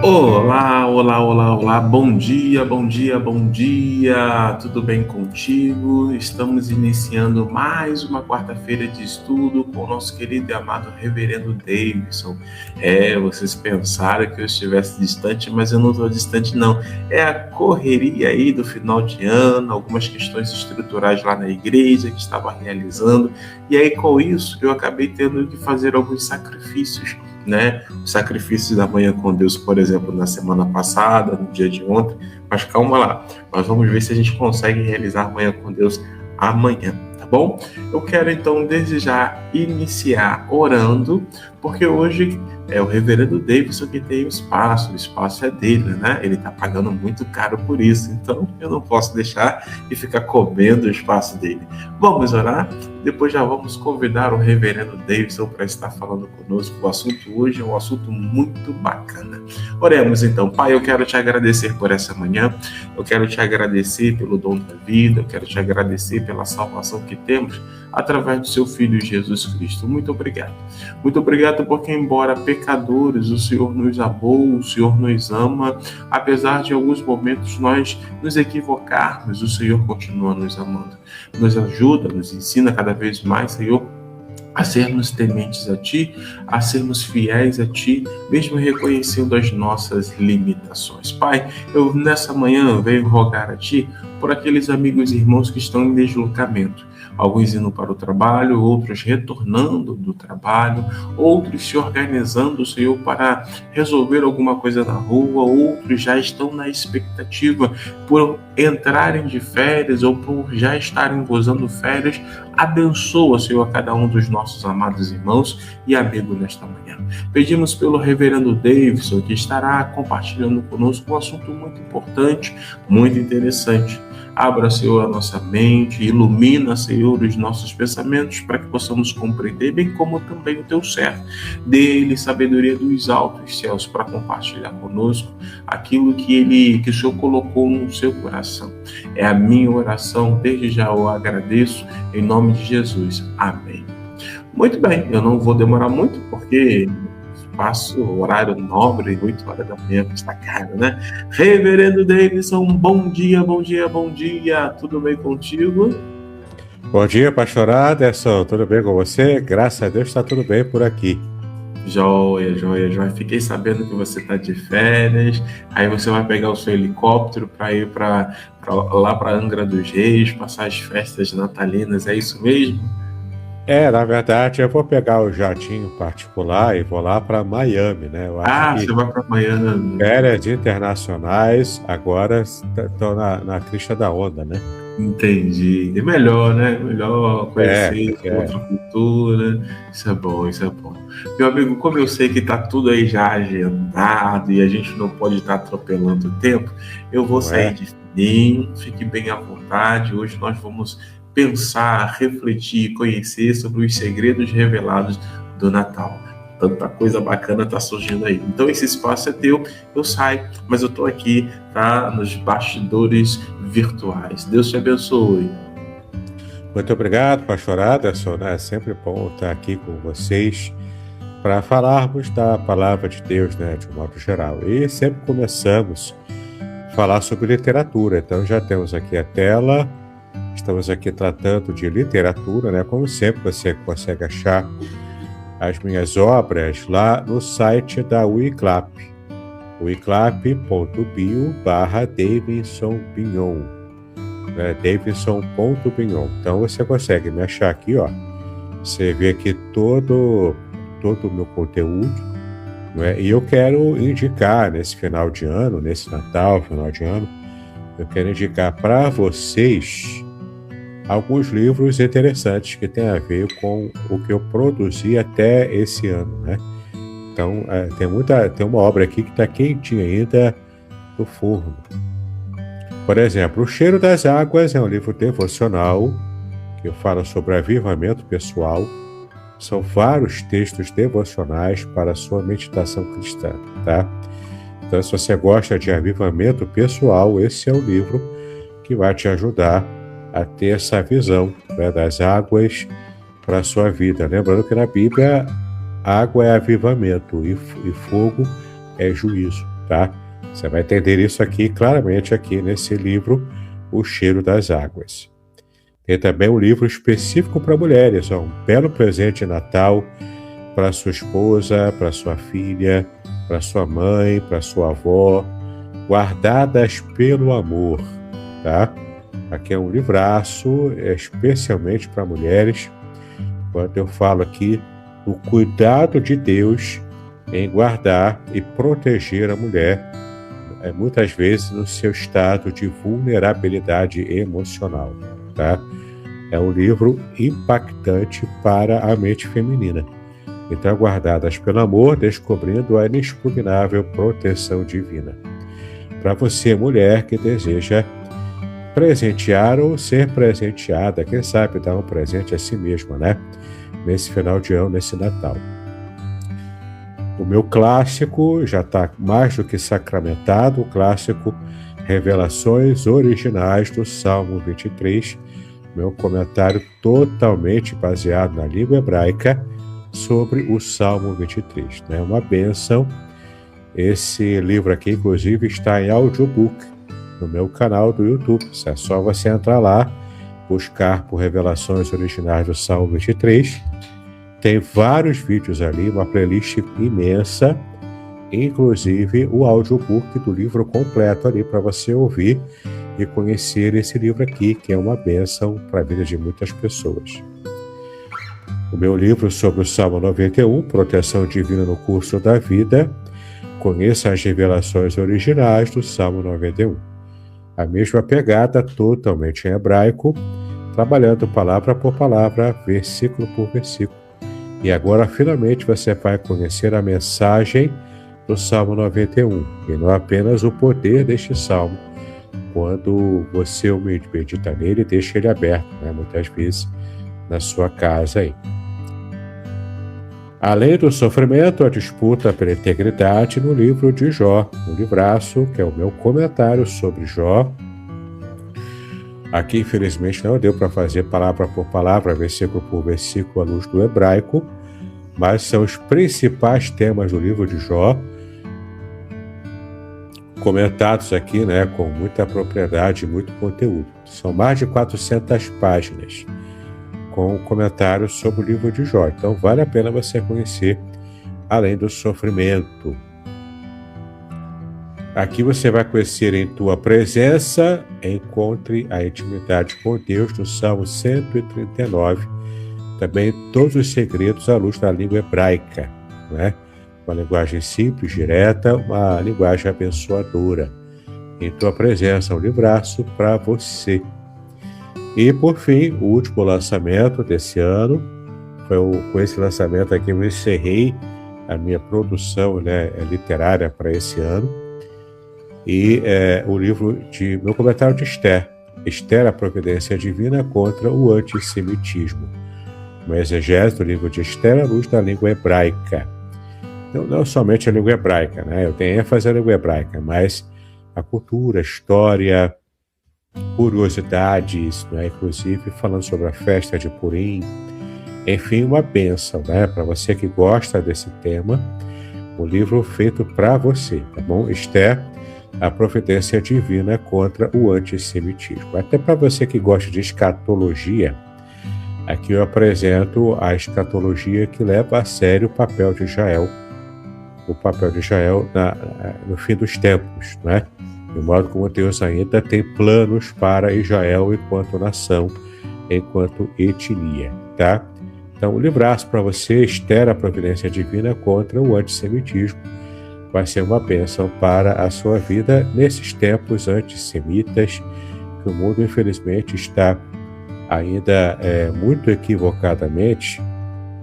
Olá, olá, olá, olá, bom dia, bom dia, bom dia, tudo bem contigo? Estamos iniciando mais uma quarta-feira de estudo com o nosso querido e amado Reverendo Davidson. Vocês pensaram que eu estivesse distante, mas eu não estou distante não. É a correria aí do final de ano, algumas questões estruturais lá na igreja que estava realizando, e aí com isso eu acabei tendo que fazer alguns sacrifícios, né? O sacrifício da manhã com Deus, por exemplo, na semana passada, no dia de ontem, mas calma lá, nós vamos ver se a gente consegue realizar amanhã com Deus amanhã, tá bom? Eu quero então desde já iniciar orando, porque hoje é o Reverendo Davidson que tem o espaço é dele, né? Ele tá pagando muito caro por isso, então eu não posso deixar e ficar comendo o espaço dele. Vamos orar? Depois já vamos convidar o Reverendo Davidson para estar falando conosco. O assunto hoje é um assunto muito bacana. Oremos então. Pai, eu quero te agradecer por essa manhã, eu quero te agradecer pelo dom da vida, eu quero te agradecer pela salvação que temos através do seu Filho Jesus Cristo. Muito obrigado. Muito obrigado porque, embora pecadores, o Senhor nos amou, o Senhor nos ama. Apesar de alguns momentos nós nos equivocarmos, o Senhor continua nos amando. Nos ajuda, nos ensina cada vez mais, Senhor, a sermos tementes a Ti, a sermos fiéis a Ti, mesmo reconhecendo as nossas limitações. Pai, eu nessa manhã venho rogar a Ti por aqueles amigos e irmãos que estão em deslocamento. Alguns indo para o trabalho, outros retornando do trabalho, outros se organizando, Senhor, para resolver alguma coisa na rua, outros já estão na expectativa por entrarem de férias ou por já estarem gozando férias. Abençoa, Senhor, a cada um dos nossos amados irmãos e amigos nesta manhã. Pedimos pelo Reverendo Davidson, que estará compartilhando conosco um assunto muito importante, muito interessante. Abra, Senhor, a nossa mente, ilumina, Senhor, os nossos pensamentos para que possamos compreender, bem como também o Teu servo. Dê-lhe sabedoria dos altos céus para compartilhar conosco aquilo que o Senhor colocou no seu coração. É a minha oração, desde já eu agradeço, em nome de Jesus. Amém. Muito bem, eu não vou demorar muito, porque passo horário nobre, 8 horas da manhã, que está caro, né? Reverendo Davidson, bom dia, bom dia, bom dia. Tudo bem contigo? Bom dia, pastor Aderson. Tudo bem com você? Graças a Deus está tudo bem por aqui. Joia, joia, joia. Fiquei sabendo que você está de férias, aí você vai pegar o seu helicóptero para ir lá para Angra dos Reis, passar as festas natalinas, é isso mesmo? Na verdade, eu vou pegar o jatinho particular e vou lá para Miami, né? Eu acho Você vai para Miami. Férias internacionais agora estão na crista da onda, né? Entendi. É melhor, né? Melhor conhecer outra cultura. Isso é bom, isso é bom. Meu amigo, como eu sei que está tudo aí já agendado e a gente não pode estar atropelando o tempo, eu vou sair de fininho, fique bem à vontade. Hoje nós vamos pensar, refletir, conhecer sobre os segredos revelados do Natal. Tanta coisa bacana está surgindo aí. Então esse espaço é teu, eu saio, mas eu estou aqui, tá, nos bastidores virtuais. Deus te abençoe. Muito obrigado, pastor Aderson. É sempre bom estar aqui com vocês para falarmos da palavra de Deus, né, de um modo geral. E sempre começamos a falar sobre literatura. Então já temos aqui a tela. Estamos aqui tratando de literatura, né? Como sempre, você consegue achar as minhas obras lá no site da Wiclap, wiclap.bio/Davidson Pignon, Davidson.Pignon. Então você consegue me achar aqui, ó. Você vê aqui todo o meu conteúdo, né? E eu quero indicar nesse final de ano, nesse Natal, final de ano, eu quero indicar para vocês alguns livros interessantes que têm a ver com o que eu produzi até esse ano, né? Então, tem uma obra aqui que está quentinha ainda do forno. Por exemplo, O Cheiro das Águas é um livro devocional que fala sobre avivamento pessoal. São vários textos devocionais para a sua meditação cristã, tá? Então, se você gosta de avivamento pessoal, esse é o livro que vai te ajudar a ter essa visão, né, das águas para a sua vida. Lembrando que na Bíblia, água é avivamento e fogo é juízo. tá? Você vai entender isso aqui claramente aqui nesse livro, O Cheiro das Águas. Tem também um livro específico para mulheres, um belo presente de Natal para sua esposa, para sua filha, para sua mãe, para sua avó, Guardadas pelo Amor, tá? Aqui é um livraço especialmente para mulheres, quando eu falo aqui do cuidado de Deus em guardar e proteger a mulher, muitas vezes no seu estado de vulnerabilidade emocional, tá? É um livro impactante para a mente feminina. Então, Guardadas pelo Amor, descobrindo a inexpugnável proteção divina. Para você, mulher que deseja presentear ou ser presenteada, quem sabe dar um presente a si mesma, né? Nesse final de ano, nesse Natal. O meu clássico já está mais do que sacramentado, o clássico Revelações Originais do Salmo 23, meu comentário totalmente baseado na língua hebraica sobre o Salmo 23, né? Uma bênção. Esse livro aqui, inclusive, está em audiobook no meu canal do YouTube. É só você entrar lá, buscar por Revelações Originais do Salmo 23. Tem vários vídeos ali, uma playlist imensa, inclusive o audiobook do livro completo ali para você ouvir e conhecer esse livro aqui, que é uma bênção para a vida de muitas pessoas. O meu livro sobre o Salmo 91, Proteção Divina no Curso da Vida, conheça as revelações originais do Salmo 91. A mesma pegada, totalmente em hebraico, trabalhando palavra por palavra, versículo por versículo. E agora, finalmente, você vai conhecer a mensagem do Salmo 91, e não apenas o poder deste Salmo, quando você medita nele e deixa ele aberto, né? Muitas vezes na sua casa aí. Além do sofrimento, a disputa pela integridade no livro de Jó, um livraço que é o meu comentário sobre Jó. Aqui, infelizmente, não deu para fazer palavra por palavra, versículo por versículo, à luz do hebraico, mas são os principais temas do livro de Jó, comentados aqui, né, com muita propriedade e muito conteúdo. São mais de 400 páginas com comentários sobre o livro de Jó. Então, vale a pena você conhecer, além do sofrimento. Aqui você vai conhecer em tua presença, encontre a intimidade com Deus, no Salmo 139. Também todos os segredos à luz da língua hebraica, né? Uma linguagem simples, direta, uma linguagem abençoadora. Em tua presença, um livraço para você. E, por fim, o último lançamento desse ano, com esse lançamento aqui eu encerrei a minha produção, né, literária para esse ano. E o livro de meu comentário de Esther, Esther, a providência divina contra o antissemitismo. Uma exegese do livro de Esther à luz da língua hebraica. Não somente a língua hebraica, né? Eu tenho ênfase na língua hebraica, mas a cultura, a história, curiosidades, né? Inclusive falando sobre a festa de Purim. Enfim, uma bênção, né? Para você que gosta desse tema, um livro feito para você, tá bom? Esther, a providência divina contra o antissemitismo. Até para você que gosta de escatologia, aqui eu apresento a escatologia que leva a sério o papel de Israel, no fim dos tempos, né? De modo como Deus ainda tem planos para Israel enquanto nação, enquanto etnia, tá? Então, o livraço para você, Esther, a providência divina contra o antissemitismo, vai ser uma bênção para a sua vida nesses tempos antissemitas, que o mundo, infelizmente, está ainda muito equivocadamente,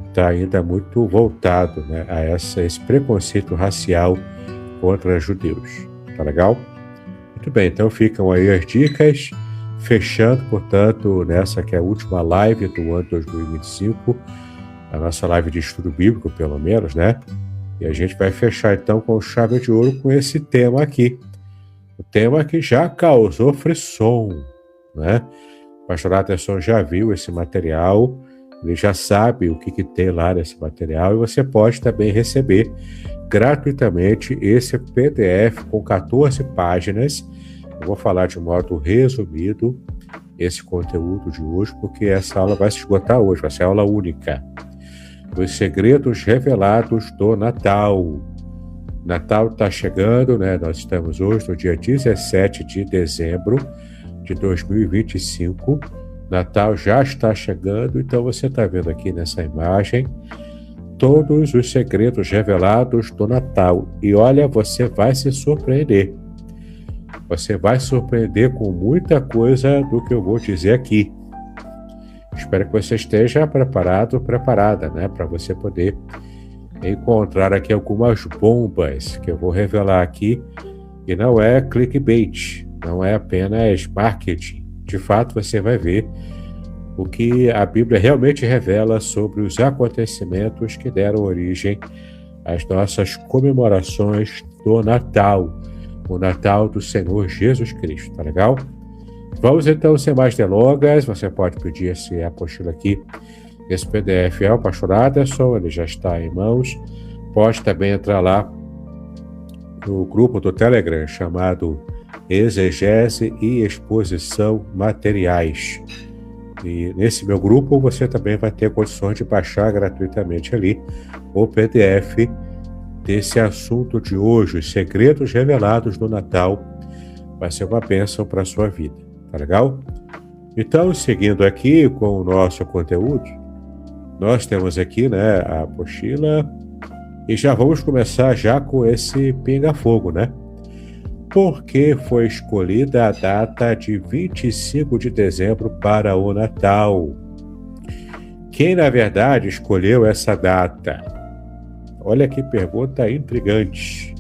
está ainda muito voltado, né, a esse preconceito racial contra judeus. Tá legal? Muito bem, então ficam aí as dicas, fechando, portanto, nessa que é a última live do ano 2025, a nossa live de estudo bíblico, pelo menos, né? E a gente vai fechar, então, com chave de ouro com esse tema aqui. O tema que já causou frisson, né? O pastor Aterson já viu esse material, ele já sabe o que tem lá nesse material, e você pode também receber gratuitamente esse PDF com 14 páginas. Eu vou falar de modo resumido esse conteúdo de hoje, porque essa aula vai se esgotar hoje, vai ser aula única. Os segredos revelados do Natal. Natal está chegando, né? Nós estamos hoje no dia 17 de dezembro de 2025. Natal já está chegando, então você está vendo aqui nessa imagem todos os segredos revelados do Natal. E olha, você vai se surpreender. Você vai se surpreender com muita coisa do que eu vou dizer aqui. Espero que você esteja preparado, preparada, né? Para você poder encontrar aqui algumas bombas que eu vou revelar aqui. E não é clickbait, não é apenas marketing. De fato, você vai ver o que a Bíblia realmente revela sobre os acontecimentos que deram origem às nossas comemorações do Natal, o Natal do Senhor Jesus Cristo, tá legal? Vamos então, sem mais delongas, você pode pedir esse apostila aqui, esse PDF ao pastor Aderson, ele já está em mãos. Pode também entrar lá no grupo do Telegram chamado Exegese e Exposição Materiais. E nesse meu grupo você também vai ter condições de baixar gratuitamente ali o PDF desse assunto de hoje, os segredos revelados do Natal. Vai ser uma bênção para a sua vida, tá legal? Então, seguindo aqui com o nosso conteúdo, nós temos aqui, né, a apostila e já vamos começar já com esse pinga-fogo, né? Por que foi escolhida a data de 25 de dezembro para o Natal? Quem, na verdade, escolheu essa data? Olha que pergunta intrigante.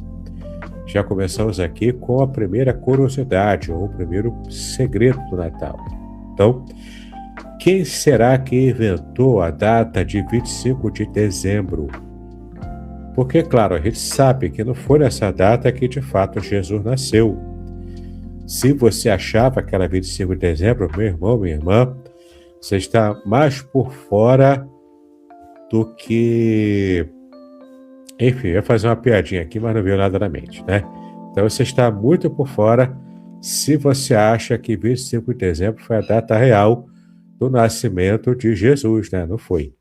Já começamos aqui com a primeira curiosidade, ou o primeiro segredo do Natal. Então, quem será que inventou a data de 25 de dezembro? Porque, claro, a gente sabe que não foi nessa data que, de fato, Jesus nasceu. Se você achava que era 25 de dezembro, meu irmão, minha irmã, você está mais por fora do que... Enfim, eu ia fazer uma piadinha aqui, mas não veio nada na mente, né? Então, você está muito por fora se você acha que 25 de dezembro foi a data real do nascimento de Jesus, né? Não foi.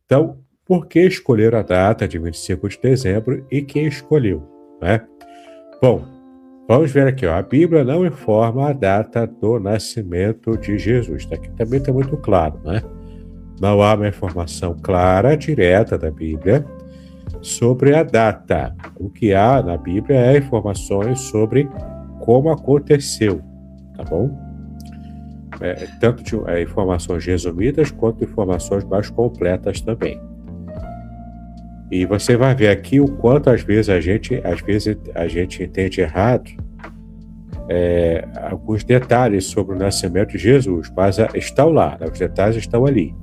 Então, por que escolher a data de 25 de dezembro e quem escolheu, né? Bom, vamos ver aqui, ó. A Bíblia não informa a data do nascimento de Jesus. Aqui também está muito claro, né? Não há uma informação clara, direta da Bíblia sobre a data. O que há na Bíblia é informações sobre como aconteceu, tá bom? Tanto de informações resumidas quanto informações mais completas também. E você vai ver aqui o quanto às vezes a gente entende errado alguns detalhes sobre o nascimento de Jesus, mas estão lá, né? Os detalhes estão ali.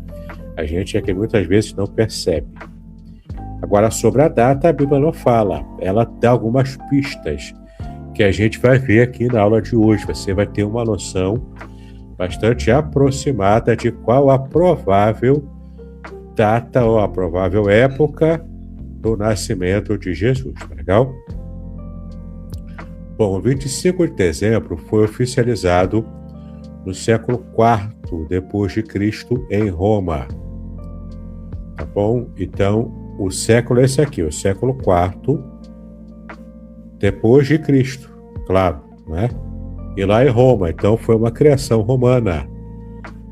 A gente é que muitas vezes não percebe. Agora, sobre a data, a Bíblia não fala. Ela dá algumas pistas que a gente vai ver aqui na aula de hoje. Você vai ter uma noção bastante aproximada de qual a provável data ou a provável época do nascimento de Jesus, tá legal? Bom, 25 de dezembro foi oficializado no século IV depois de Cristo em Roma, tá bom? Então, o século é esse aqui, o século IV depois de Cristo, claro, né? E lá em Roma, então foi uma criação romana,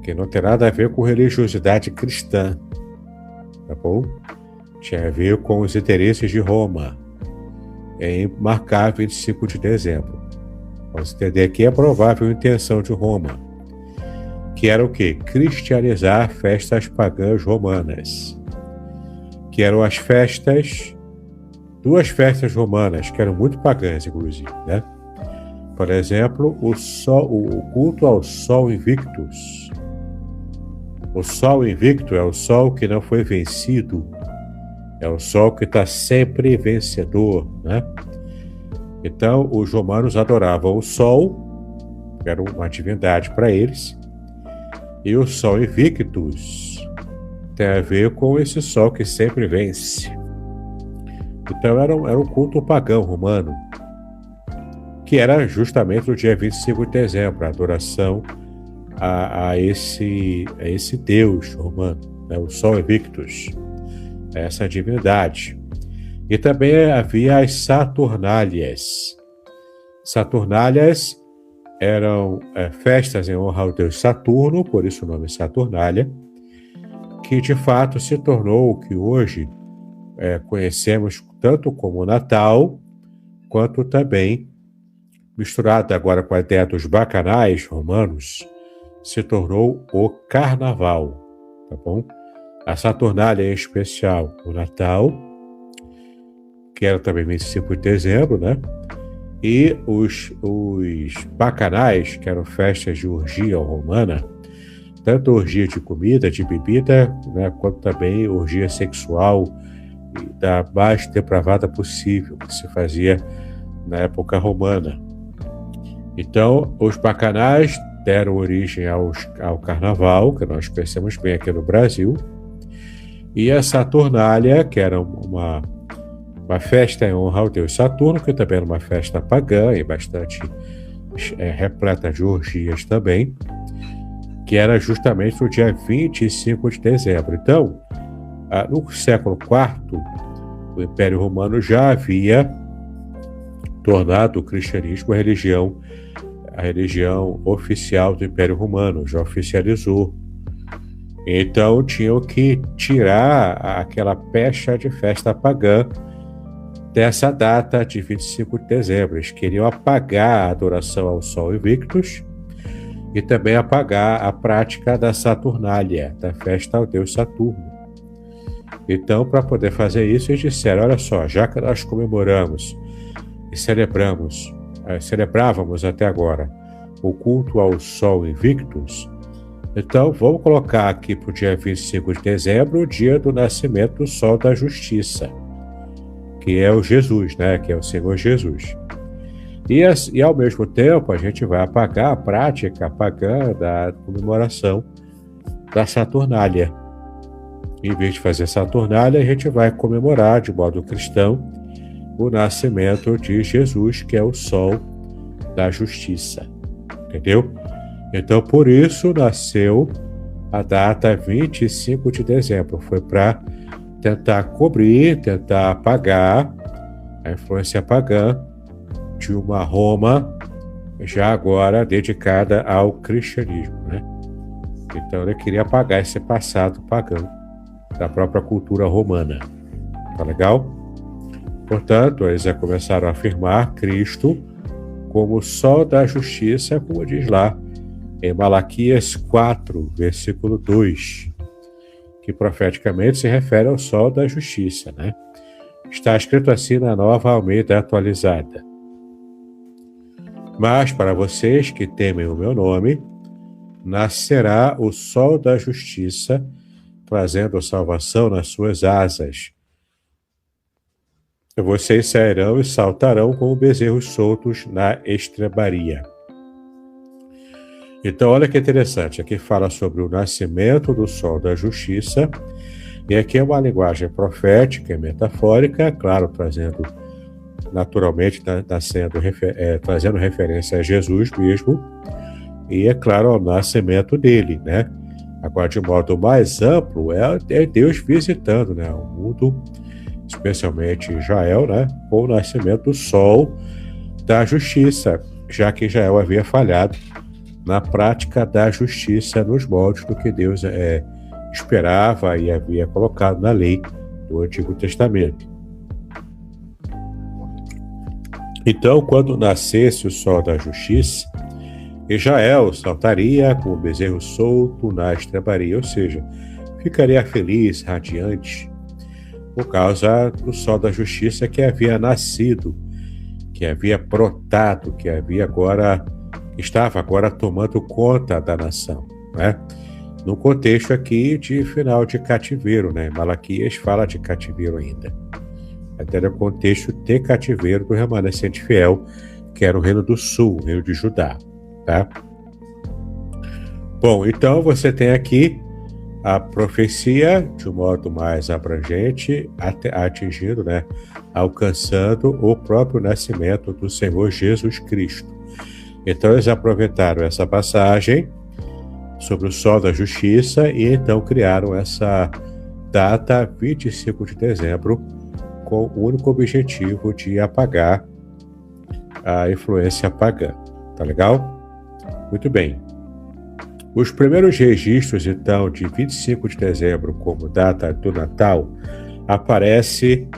que não tem nada a ver com religiosidade cristã, tá bom? Tinha a ver com os interesses de Roma em marcar 25 de dezembro. Vamos entender aqui a provável intenção de Roma, que era o quê? Cristianizar festas pagãs romanas, que eram as festas, duas festas romanas, que eram muito pagãs, inclusive, né? Por exemplo, o culto ao Sol Invictus. O Sol Invicto é o sol que não foi vencido, é o sol que está sempre vencedor, né? Então, os romanos adoravam o sol, que era uma divindade para eles, e o Sol Invictus tem a ver com esse sol que sempre vence. Então era um culto pagão romano, que era justamente no dia 25 de dezembro, a adoração a esse deus romano, né, o Sol Invictus, essa divindade. E também havia as Saturnálias. Saturnálias eram festas em honra ao deus Saturno, por isso o nome Saturnália, que de fato se tornou o que hoje conhecemos tanto como Natal, quanto também, misturado agora com a ideia dos bacanais romanos, se tornou o Carnaval, tá bom? A Saturnália em especial, o Natal, que era também 25 de dezembro, né? E os bacanais, que eram festas de orgia romana, tanto orgia de comida, de bebida, né, quanto também orgia sexual da mais depravada possível, que se fazia na época romana. Então, os bacanais deram origem ao carnaval, que nós conhecemos bem aqui no Brasil, e a Saturnália, que era uma festa em honra ao deus Saturno, que também era uma festa pagã e bastante repleta de orgias também, que era justamente no dia 25 de dezembro. Então, no século IV, o Império Romano já havia tornado o cristianismo a religião oficial do Império Romano, já oficializou. Então, tinham que tirar aquela pecha de festa pagã dessa data de 25 de dezembro. Eles queriam apagar a adoração ao Sol Invictus e também apagar a prática da Saturnália, da festa ao deus Saturno. Então, para poder fazer isso, eles disseram, olha só, já que nós comemoramos e celebrávamos até agora o culto ao Sol Invictus, então vamos colocar aqui para o dia 25 de dezembro o dia do nascimento do Sol da Justiça, que é o Jesus, né? Que é o Senhor Jesus. E ao mesmo tempo a gente vai apagar a prática pagã da comemoração da Saturnália. Em vez de fazer Saturnália, a gente vai comemorar de modo cristão o nascimento de Jesus, que é o Sol da Justiça. Entendeu? Então, por isso nasceu a data 25 de dezembro. Foi para tentar cobrir, tentar apagar a influência pagã de uma Roma já agora dedicada ao cristianismo, né? Então ele queria apagar esse passado pagão da própria cultura romana. Tá legal? Portanto, eles já começaram a afirmar Cristo como o Sol da Justiça, como diz lá em Malaquias 4, versículo 2, que profeticamente se refere ao Sol da Justiça, né? Está escrito assim na Nova Almeida Atualizada. Mas para vocês que temem o meu nome, nascerá o Sol da Justiça, trazendo salvação nas suas asas. Vocês sairão e saltarão como bezerros soltos na estrebaria. Então, olha que interessante. Aqui fala sobre o nascimento do Sol da Justiça. E aqui é uma linguagem profética e metafórica, claro, trazendo naturalmente, trazendo referência a Jesus mesmo. E, é claro, ao nascimento dele, né? Agora, de modo mais amplo, é Deus visitando, né, o mundo, especialmente Israel, né, com o nascimento do Sol da Justiça, já que Israel havia falhado na prática da justiça nos moldes do que Deus esperava e havia colocado na lei do Antigo Testamento. Então, quando nascesse o Sol da Justiça, Israel saltaria como bezerro solto na estrebaria, ou seja, ficaria feliz, radiante, por causa do Sol da Justiça que havia nascido, que havia brotado, que estava agora tomando conta da nação, né? No contexto aqui de final de cativeiro, né? Malaquias fala de cativeiro ainda. Até no contexto de cativeiro do remanescente fiel, que era o reino do sul, o reino de Judá, tá? Bom, então você tem aqui a profecia de um modo mais abrangente, atingindo, né, alcançando o próprio nascimento do Senhor Jesus Cristo. Então eles aproveitaram essa passagem sobre o sol da justiça e então criaram essa data 25 de dezembro com o único objetivo de apagar a influência pagã. Tá legal? Muito bem. Os primeiros registros, então, de 25 de dezembro como data do Natal aparece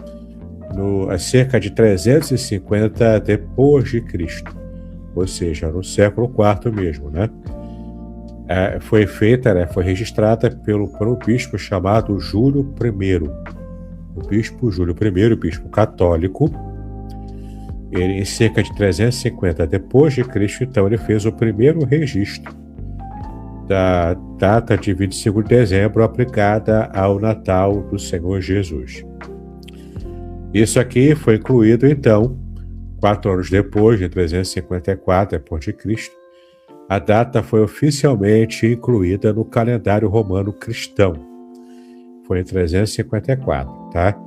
há cerca de 350 depois de Cristo, ou seja, no século IV mesmo, né? Foi registrada por um bispo chamado Júlio I. O bispo Júlio I, bispo católico, ele, em cerca de 350 depois de Cristo, então, ele fez o primeiro registro da data de 25 de dezembro aplicada ao Natal do Senhor Jesus. Isso aqui foi incluído, então, 4 anos depois, de 354 depois de Cristo. A data foi oficialmente incluída no calendário romano cristão. Foi em 354, tá?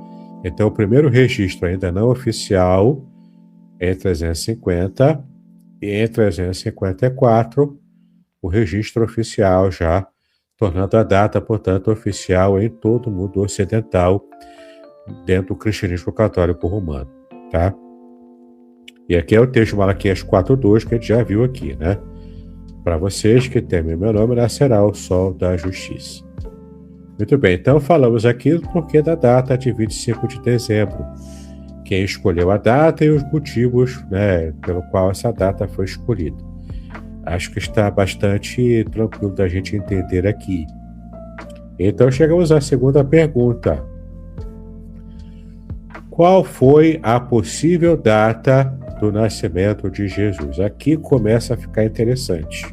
Então, o primeiro registro ainda não oficial é em 350 e em 354 o registro oficial já, tornando a data, portanto, oficial em todo o mundo ocidental, dentro do cristianismo católico romano, tá? E aqui é o texto de Malaquias 4:2 que a gente já viu aqui, né? Para vocês que temem meu nome, nascerá o sol da justiça. Muito bem, então falamos aqui do porquê da data de 25 de dezembro. Quem escolheu a data e os motivos, né, pelo qual essa data foi escolhida. Acho que está bastante tranquilo da gente entender aqui. Então chegamos à segunda pergunta. Qual foi a possível data do nascimento de Jesus? Aqui começa a ficar interessante.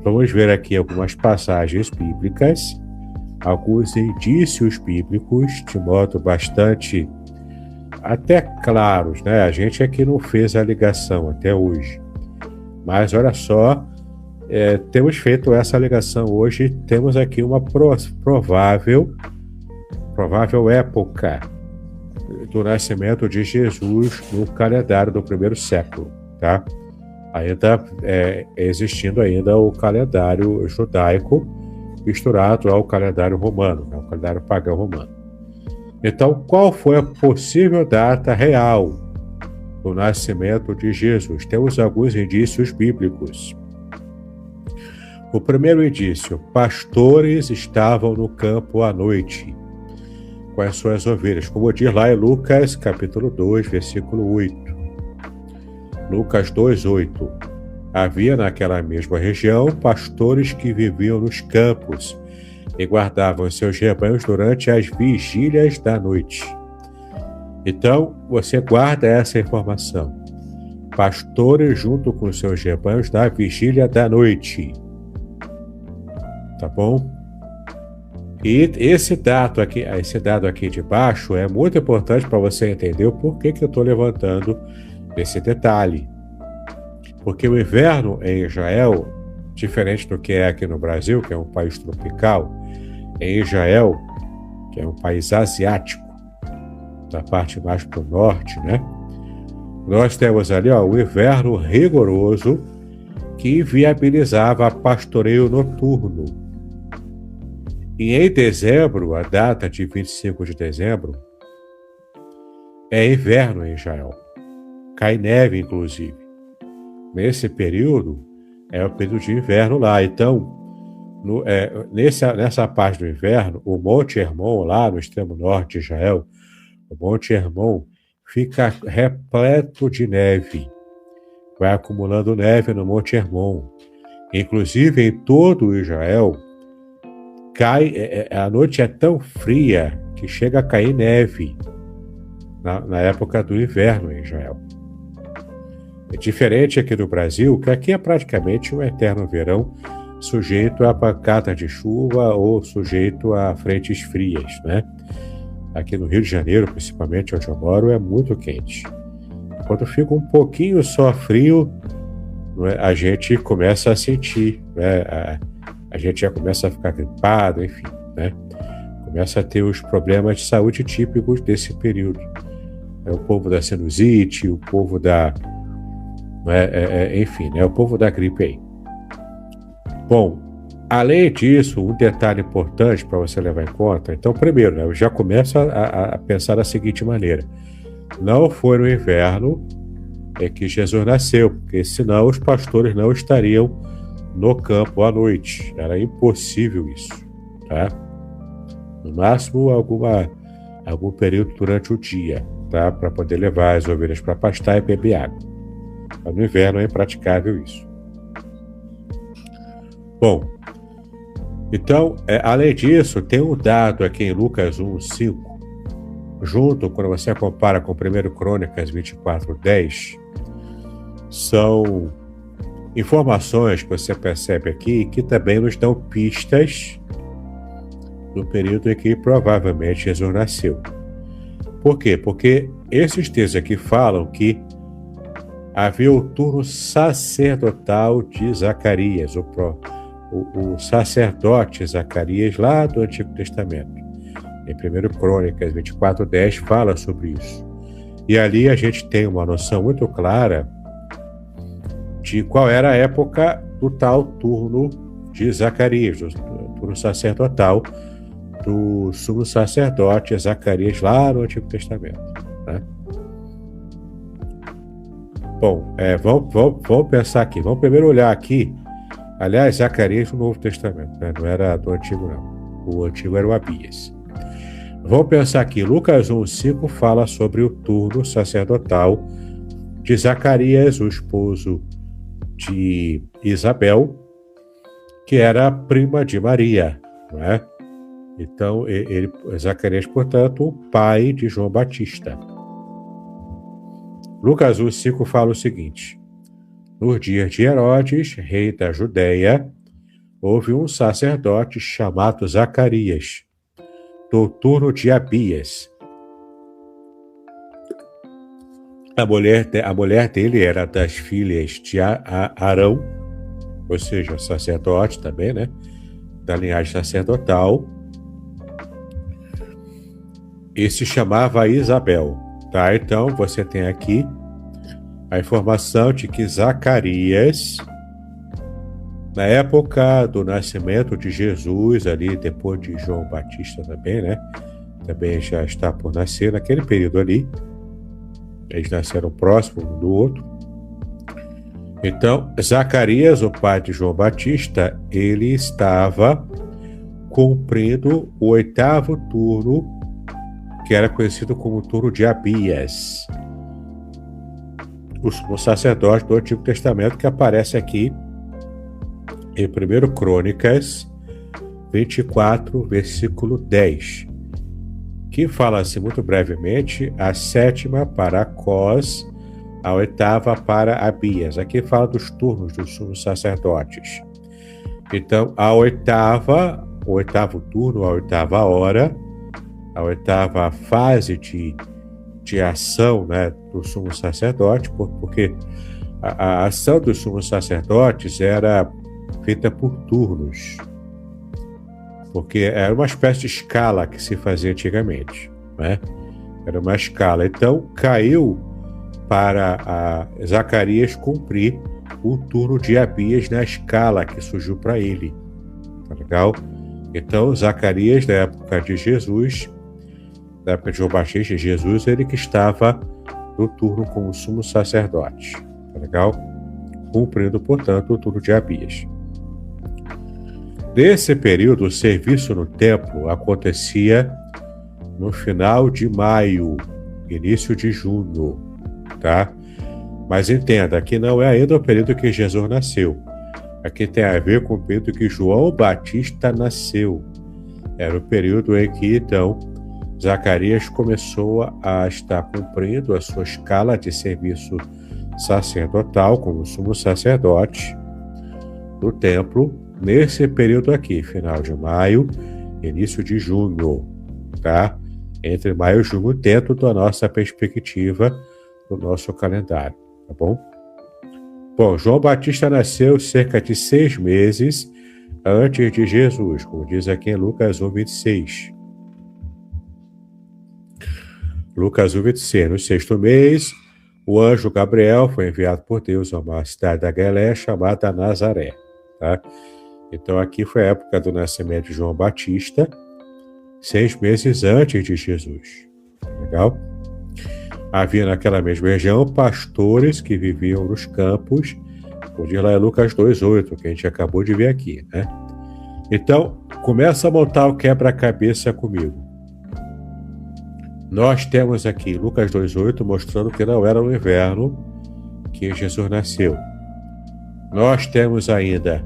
Vamos ver aqui algumas passagens bíblicas, alguns indícios bíblicos, de modo bastante até claros, né? A gente aqui não fez a ligação até hoje. Mas olha só, temos feito essa ligação hoje, temos aqui uma provável época do nascimento de Jesus no calendário do primeiro século, tá? Ainda existindo ainda o calendário judaico misturado ao calendário romano, né? O calendário pagão romano. Então, qual foi a possível data real do nascimento de Jesus? Temos alguns indícios bíblicos. O primeiro indício: pastores estavam no campo à noite com as suas ovelhas, como diz lá em Lucas capítulo 2, versículo 8. Lucas 2:8. Havia naquela mesma região pastores que viviam nos campos e guardavam seus rebanhos durante as vigílias da noite. Então, você guarda essa informação. Pastores junto com seus rebanhos da vigília da noite. Tá bom? E esse dado aqui de baixo é muito importante para você entender o porquê que eu estou levantando esse detalhe. Porque o inverno em Israel, diferente do que é aqui no Brasil, que é um país tropical, em Israel, que é um país asiático, da parte mais para o norte, né? Nós temos ali o inverno rigoroso que inviabilizava pastoreio noturno. E em dezembro, a data de 25 de dezembro, é inverno em Israel. Cai neve, inclusive. Nesse período, é o período de inverno lá. Então, nessa parte do inverno, o Monte Hermon, lá no extremo norte de Israel, o Monte Hermon fica repleto de neve. Vai acumulando neve no Monte Hermon. Inclusive, em todo Israel, a noite é tão fria que chega a cair neve na época do inverno em Israel. É diferente aqui do Brasil, que aqui é praticamente um eterno verão, sujeito a pancada de chuva ou sujeito a frentes frias, né? Aqui no Rio de Janeiro, principalmente onde eu moro, é muito quente. Quando fica um pouquinho só frio, a gente começa a sentir, né, a gente já começa a ficar gripado, enfim, né? Começa a ter os problemas de saúde típicos desse período. É o povo da sinusite, o povo da... enfim, né? O povo da gripe aí. Bom, além disso, um detalhe importante para você levar em conta. Então, primeiro, né, eu já começo a pensar da seguinte maneira. Não foi no inverno que Jesus nasceu, porque senão os pastores não estariam no campo à noite. Era impossível isso, tá? No máximo, algum período durante o dia, tá? Para poder levar as ovelhas para pastar e beber água. Mas no inverno é impraticável isso. Bom, então, além disso, tem um dado aqui em Lucas 1:5, junto, quando você compara com 1 Crônicas 24:10, são informações que você percebe aqui que também nos dão pistas do período em que provavelmente Jesus nasceu. Por quê? Porque esses textos aqui falam que havia o turno sacerdotal de Zacarias, o sacerdote Zacarias lá do Antigo Testamento. Em 1 Crônicas 24:10 fala sobre isso. E ali a gente tem uma noção muito clara de qual era a época do tal turno de Zacarias, do turno sacerdotal do sumo sacerdote Zacarias lá no Antigo Testamento, né? Bom, vamos pensar aqui. Vamos primeiro olhar aqui. Aliás, Zacarias no Novo Testamento, né? Não era do Antigo, não. O Antigo era o Abias. Vamos pensar aqui. Lucas 1:5 fala sobre o turno sacerdotal de Zacarias, o esposo de Isabel, que era prima de Maria, não é? Então, Zacarias, portanto, o pai de João Batista. Lucas 1:5 fala o seguinte: nos dias de Herodes, rei da Judéia, houve um sacerdote chamado Zacarias, do turno de Abias. A mulher dele era das filhas de Arão, ou seja, sacerdote também, né? Da linhagem sacerdotal. E se chamava Isabel, tá? Então, você tem aqui a informação de que Zacarias, na época do nascimento de Jesus, ali depois de João Batista também, né? Também já está por nascer naquele período ali. Eles nasceram próximos um do outro. Então, Zacarias, o pai de João Batista, ele estava cumprindo o 8º turno, que era conhecido como o turno de Abias, o sumo sacerdote do Antigo Testamento, que aparece aqui em 1 Crônicas 24, versículo 10, que fala assim muito brevemente: a 7ª para Acós, a 8ª para Abias. Aqui fala dos turnos dos sumos sacerdotes. Então, o 8º turno, a 8ª hora, a 8ª fase de ação, né, do sumo sacerdote, porque a ação dos sumos sacerdotes era feita por turnos, porque era uma espécie de escala que se fazia antigamente, né? Era uma escala. Então, caiu para Zacarias cumprir o turno de Abias na escala que surgiu para ele. Tá legal? Então, Zacarias, na época de Jesus, na época de João Batista, Jesus, ele que estava no turno como sumo sacerdote. Tá legal? Cumprindo, portanto, o turno de Abias. Nesse período, o serviço no templo acontecia no final de maio, início de junho, tá? Mas entenda que não é ainda o período que Jesus nasceu. Aqui tem a ver com o período que João Batista nasceu. Era o período em que, então, Zacarias começou a estar cumprindo a sua escala de serviço sacerdotal como sumo sacerdote do templo, nesse período aqui, final de maio, início de junho, tá? Entre maio e junho, dentro da nossa perspectiva, do nosso calendário, tá bom? Bom, João Batista nasceu cerca de 6 meses antes de Jesus, como diz aqui em Lucas 1:26. Lucas 1:26. No 6º mês, o anjo Gabriel foi enviado por Deus a uma cidade da Galiléia chamada Nazaré. Tá? Então aqui foi a época do nascimento de João Batista, 6 meses antes de Jesus. Legal? Havia naquela mesma região pastores que viviam nos campos, como diz lá em Lucas 2:8, que a gente acabou de ver aqui, né? Então, começa a montar o quebra-cabeça comigo. Nós temos aqui Lucas 2:8 mostrando que não era no inverno que Jesus nasceu. Nós temos ainda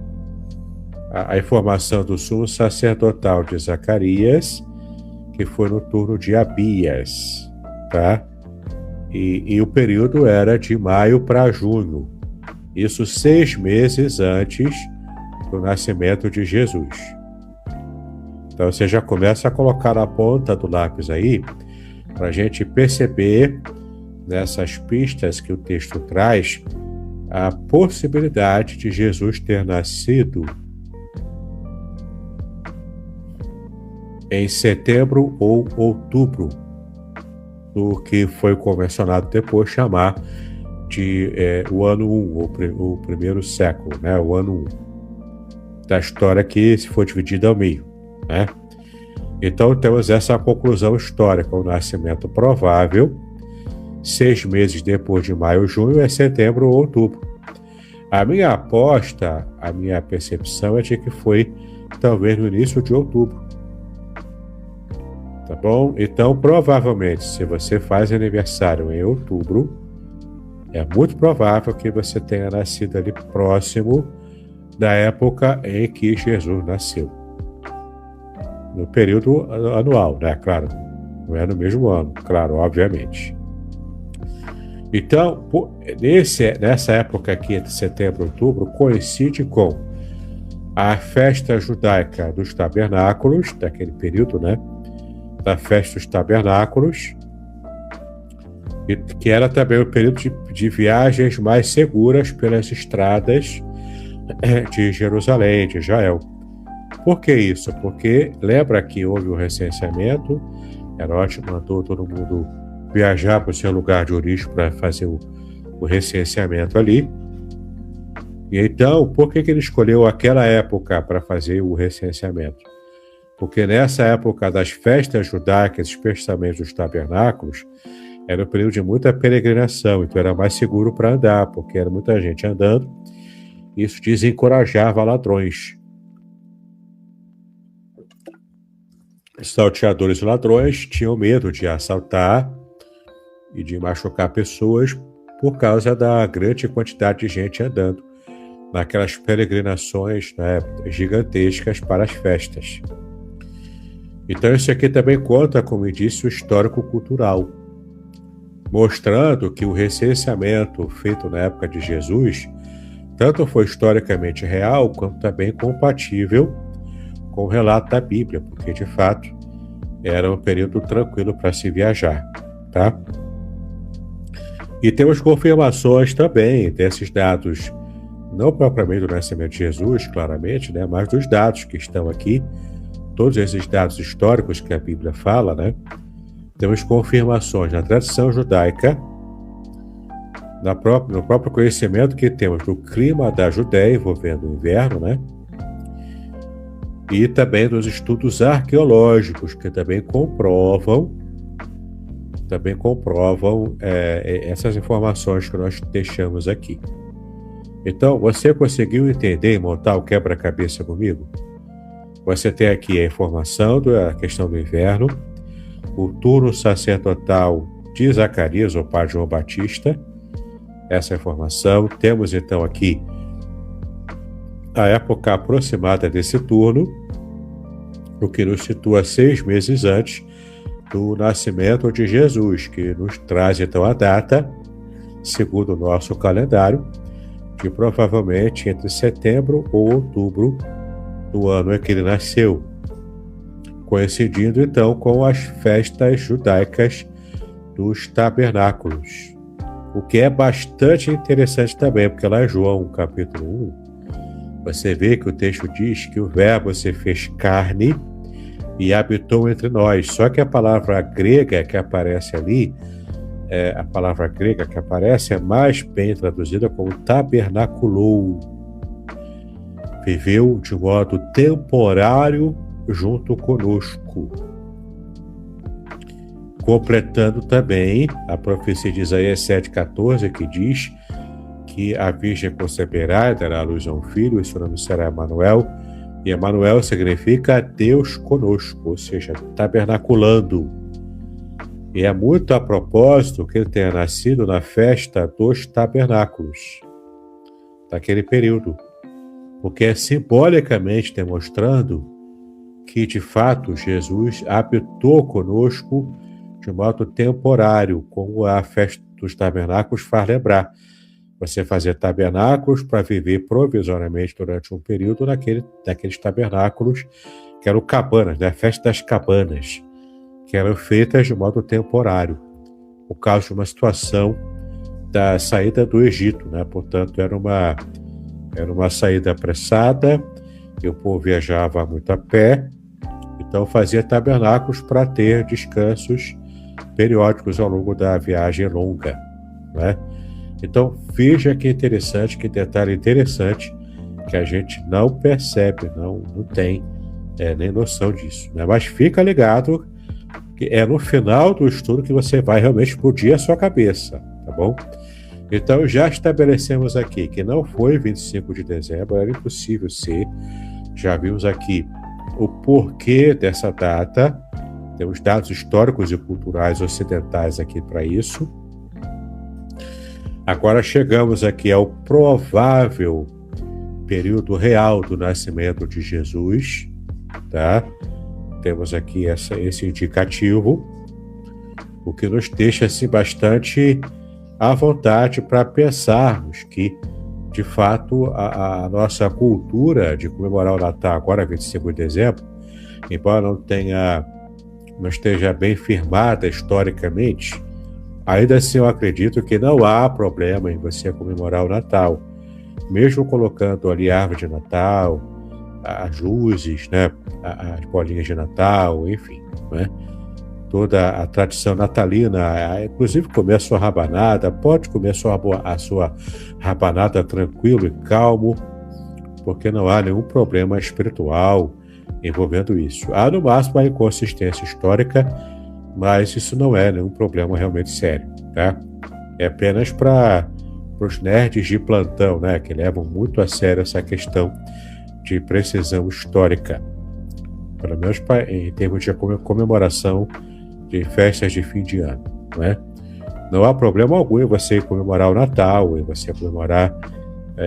a informação do sumo sacerdotal de Zacarias, que foi no turno de Abias, tá? E o período era de maio para junho. Isso 6 meses antes do nascimento de Jesus. Então você já começa a colocar na ponta do lápis aí, para a gente perceber, nessas pistas que o texto traz, a possibilidade de Jesus ter nascido em setembro ou outubro, do que foi convencionado depois chamar de o ano 1, o primeiro século, né? O ano 1 da história, que se for dividida ao meio, né? Então temos essa conclusão histórica: o nascimento provável 6 meses depois de maio ou junho é setembro ou outubro. A minha aposta, a minha percepção é de que foi talvez no início de outubro. Tá bom? Então, provavelmente, se você faz aniversário em outubro, é muito provável que você tenha nascido ali próximo da época em que Jesus nasceu. No período anual, né? Claro, não é no mesmo ano, claro, obviamente. Então, nessa época aqui, entre setembro e outubro, coincide com a festa judaica dos tabernáculos, daquele período, né? Da festa dos tabernáculos, que era também o período de viagens mais seguras pelas estradas de Jerusalém, de Israel. Por que isso? Porque lembra que houve o recenseamento, Herodes mandou todo mundo viajar para o seu lugar de origem para fazer o recenseamento ali. E então, por que ele escolheu aquela época para fazer o recenseamento? Porque nessa época das festas judaicas, especialmente dos tabernáculos, era um período de muita peregrinação, então era mais seguro para andar, porque era muita gente andando. Isso desencorajava ladrões. Salteadores e ladrões tinham medo de assaltar e de machucar pessoas por causa da grande quantidade de gente andando naquelas peregrinações, né, gigantescas para as festas. Então isso aqui também conta, como eu disse, o histórico-cultural, mostrando que o recenseamento feito na época de Jesus tanto foi historicamente real, quanto também compatível com o relato da Bíblia, porque de fato era um período tranquilo para se viajar, tá? E temos confirmações também desses dados, não propriamente do nascimento de Jesus, claramente, né, mas dos dados que estão aqui, todos esses dados históricos que a Bíblia fala, né? Temos confirmações na tradição judaica, no próprio conhecimento que temos do clima da Judéia envolvendo o inverno, né? E também dos estudos arqueológicos que também comprovam essas informações que nós deixamos aqui. Então, você conseguiu entender e montar o quebra-cabeça comigo? Você tem aqui a informação da questão do inverno, o turno sacerdotal de Zacarias, o pai de João Batista, essa informação. Temos então aqui a época aproximada desse turno, o que nos situa 6 meses antes do nascimento de Jesus, que nos traz então a data, segundo o nosso calendário, de provavelmente entre setembro ou outubro do ano em que ele nasceu, coincidindo então com as festas judaicas dos tabernáculos, o que é bastante interessante também, porque lá em João capítulo 1 você vê que o texto diz que o Verbo se fez carne e habitou entre nós. Só que a palavra grega que aparece ali, é mais bem traduzida como tabernaculou. Viveu de modo temporário junto conosco. Completando também a profecia de Isaías 7,14, que diz que a Virgem conceberá e dará à luz a um filho, e seu nome será Emanuel. E Emanuel significa Deus conosco, ou seja, tabernaculando. E é muito a propósito que ele tenha nascido na festa dos tabernáculos, daquele período, porque é simbolicamente demonstrando que, de fato, Jesus habitou conosco de modo temporário, como a festa dos tabernáculos faz lembrar. Você fazia tabernáculos para viver provisoriamente durante um período naqueles tabernáculos, que eram cabanas, né? A festa das cabanas, que eram feitas de modo temporário, por causa de uma situação da saída do Egito, né? Portanto, era uma saída apressada, e o povo viajava muito a pé, então fazia tabernáculos para ter descansos periódicos ao longo da viagem longa, né? Então, veja que interessante, que detalhe interessante, que a gente não percebe, não tem nem noção disso, né? Mas fica ligado que é no final do estudo que você vai realmente explodir a sua cabeça, tá bom? Então, já estabelecemos aqui que não foi 25 de dezembro, era impossível ser. Já vimos aqui o porquê dessa data, temos dados históricos e culturais ocidentais aqui para isso. Agora chegamos aqui ao provável período real do nascimento de Jesus, tá? Temos aqui esse indicativo, o que nos deixa assim, bastante à vontade para pensarmos que, de fato, a nossa cultura de comemorar o Natal agora, 25 de dezembro, embora não esteja bem firmada historicamente, ainda assim eu acredito que não há problema em você comemorar o Natal, mesmo colocando ali a árvore de Natal, as luzes, né, as bolinhas de Natal, enfim, né? Toda a tradição natalina, inclusive comer a sua rabanada, pode comer a sua rabanada tranquilo e calmo, porque não há nenhum problema espiritual envolvendo isso. Há no máximo a inconsistência histórica, mas isso não é nenhum problema realmente sério, tá? É apenas para os nerds de plantão, né, que levam muito a sério essa questão de precisão histórica, pelo menos em termos de comemoração de festas de fim de ano, né? Não há problema algum em você comemorar o Natal, em você comemorar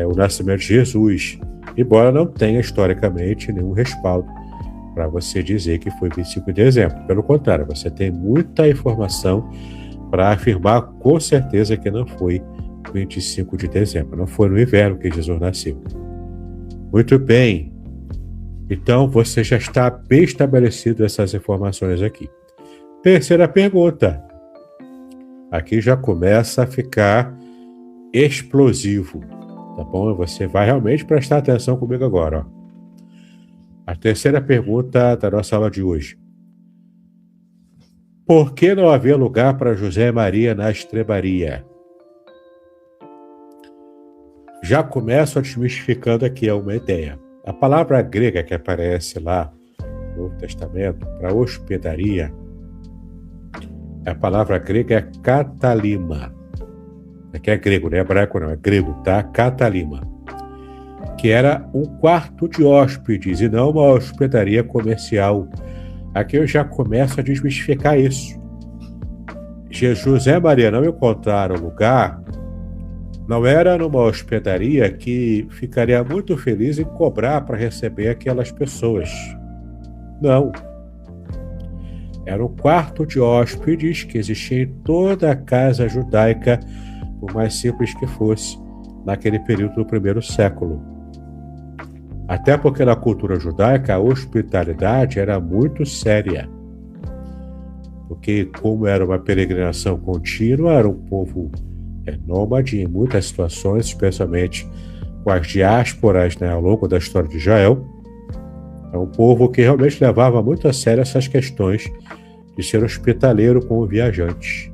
o nascimento de Jesus, embora não tenha historicamente nenhum respaldo para você dizer que foi 25 de dezembro. Pelo contrário, você tem muita informação para afirmar com certeza que não foi 25 de dezembro, não foi no inverno que Jesus nasceu. Muito bem, então você já está bem estabelecido essas informações aqui. Terceira pergunta. Aqui já começa a ficar explosivo, tá bom? Você vai realmente prestar atenção comigo agora, ó. A terceira pergunta da nossa aula de hoje. Por que não havia lugar para José e Maria na estrebaria? Já começo desmistificando aqui uma ideia. A palavra grega que aparece lá no Novo Testamento para hospedaria, a palavra grega é katalima. Aqui é grego, não é hebraico não, é grego, tá? Katalima. Que era um quarto de hóspedes e não uma hospedaria comercial. Aqui eu já começo a desmistificar isso. José e Maria não encontraram lugar, não era numa hospedaria que ficaria muito feliz em cobrar para receber aquelas pessoas. Não. Era um quarto de hóspedes que existia em toda a casa judaica, por mais simples que fosse, naquele período do primeiro século. Até porque na cultura judaica a hospitalidade era muito séria. Porque como era uma peregrinação contínua, era um povo nômade em muitas situações, especialmente com as diásporas, né, ao longo da história de Israel. É um povo que realmente levava muito a sério essas questões de ser hospitaleiro com viajantes.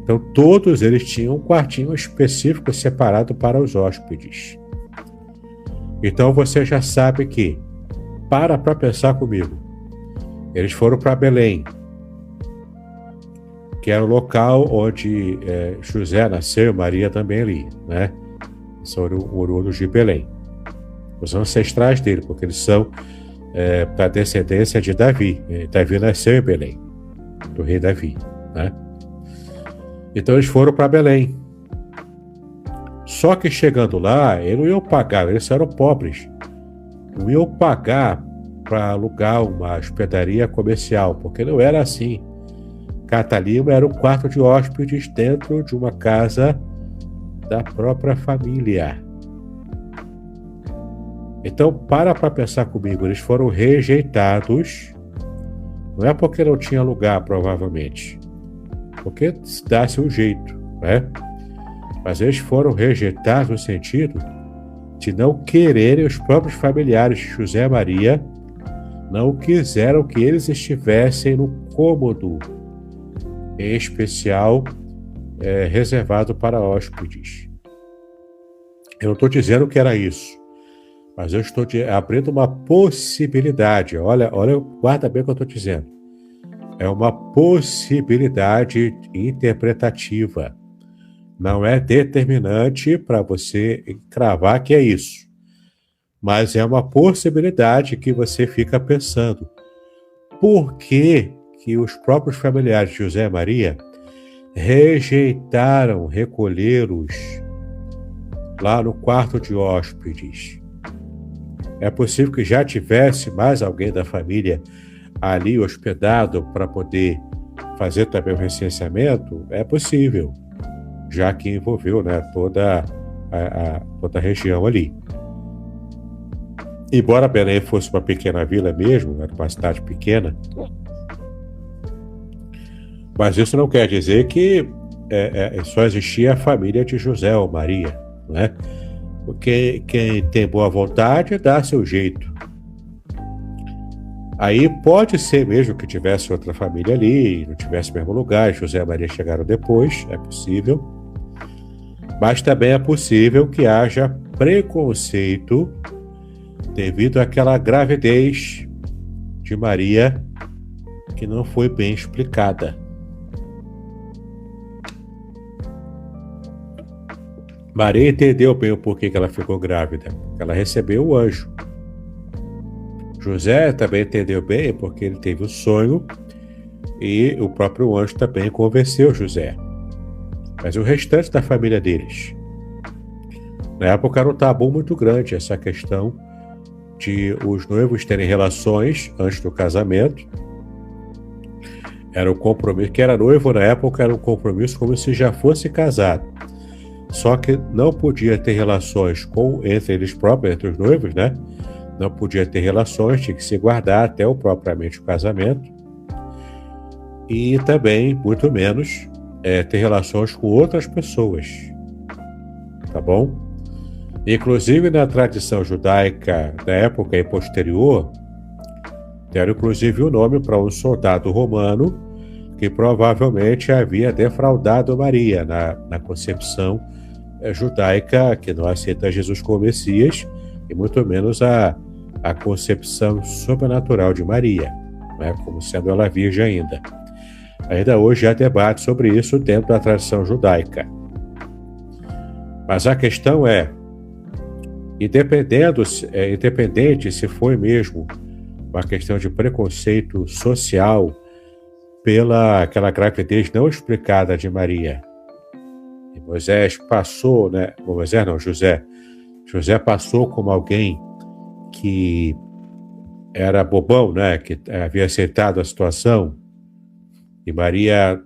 Então, todos eles tinham um quartinho específico separado para os hóspedes. Então, você já sabe que, para pensar comigo, eles foram para Belém, que era o local onde José nasceu, Maria também ali, né? São oriundos de Belém. Os ancestrais dele, porque eles são da descendência de Davi. Davi nasceu em Belém, do rei Davi, né? Então eles foram para Belém. Só que chegando lá, eles não iam pagar, eles eram pobres. Não iam pagar para alugar uma hospedaria comercial, porque não era assim. Catalima era um quarto de hóspedes dentro de uma casa da própria família. Então, para pensar comigo, eles foram rejeitados. Não é porque não tinha lugar, provavelmente. Porque dá-se um jeito, né? Mas eles foram rejeitados no sentido de não quererem, os próprios familiares de José e Maria não quiseram que eles estivessem no cômodo em especial reservado para hóspedes. Eu não estou dizendo que era isso, mas eu estou abrindo uma possibilidade. Olha, guarda bem o que eu estou dizendo. É uma possibilidade interpretativa. Não é determinante para você cravar que é isso. Mas é uma possibilidade que você fica pensando. Por que os próprios familiares de José e Maria rejeitaram recolhê-los lá no quarto de hóspedes? É possível que já tivesse mais alguém da família ali hospedado para poder fazer também o recenseamento? É possível, já que envolveu, né, toda a região ali. Embora Belém fosse uma pequena vila mesmo, era uma cidade pequena, mas isso não quer dizer que só existia a família de José ou Maria, né? Porque quem tem boa vontade dá seu jeito. Aí pode ser mesmo que tivesse outra família ali, não tivesse o mesmo lugar, José e Maria chegaram depois, é possível. Mas também é possível que haja preconceito devido àquela gravidez de Maria que não foi bem explicada. Maria entendeu bem o porquê que ela ficou grávida, porque ela recebeu o anjo. José também entendeu bem porque ele teve o sonho e o próprio anjo também convenceu José. Mas o restante da família deles, na época era um tabu muito grande essa questão de os noivos terem relações antes do casamento. Era um compromisso, que era noivo na época era um compromisso como se já fosse casado. Só que não podia ter relações entre eles próprios, entre os noivos, né? Não podia ter relações, tinha que se guardar até propriamente o casamento. E também, muito menos, ter relações com outras pessoas. Tá bom? Inclusive, na tradição judaica da época e posterior, deram inclusive o nome para um soldado romano que provavelmente havia defraudado Maria na concepção judaica, que não aceita Jesus como Messias, e muito menos a concepção sobrenatural de Maria, né, como sendo ela virgem ainda. Ainda hoje há debate sobre isso dentro da tradição judaica. Mas a questão é, independente se foi mesmo uma questão de preconceito social pela aquela gravidez não explicada de Maria, e Moisés passou, né? Moisés não, José passou como alguém que era bobão, né? Que havia aceitado a situação, e Maria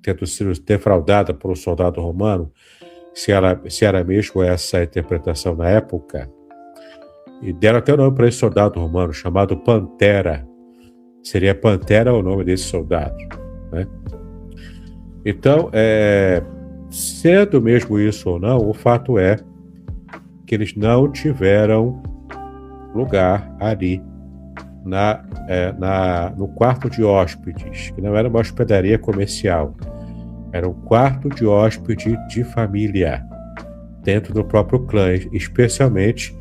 tendo sido defraudada por um soldado romano, se era mesmo essa interpretação na época. E deram até o nome para esse soldado romano, chamado Pantera. Seria Pantera o nome desse soldado, né? Então, sendo mesmo isso ou não, o fato é que eles não tiveram lugar ali no quarto de hóspedes, que não era uma hospedaria comercial, era um quarto de hóspede de família, dentro do próprio clã, especialmente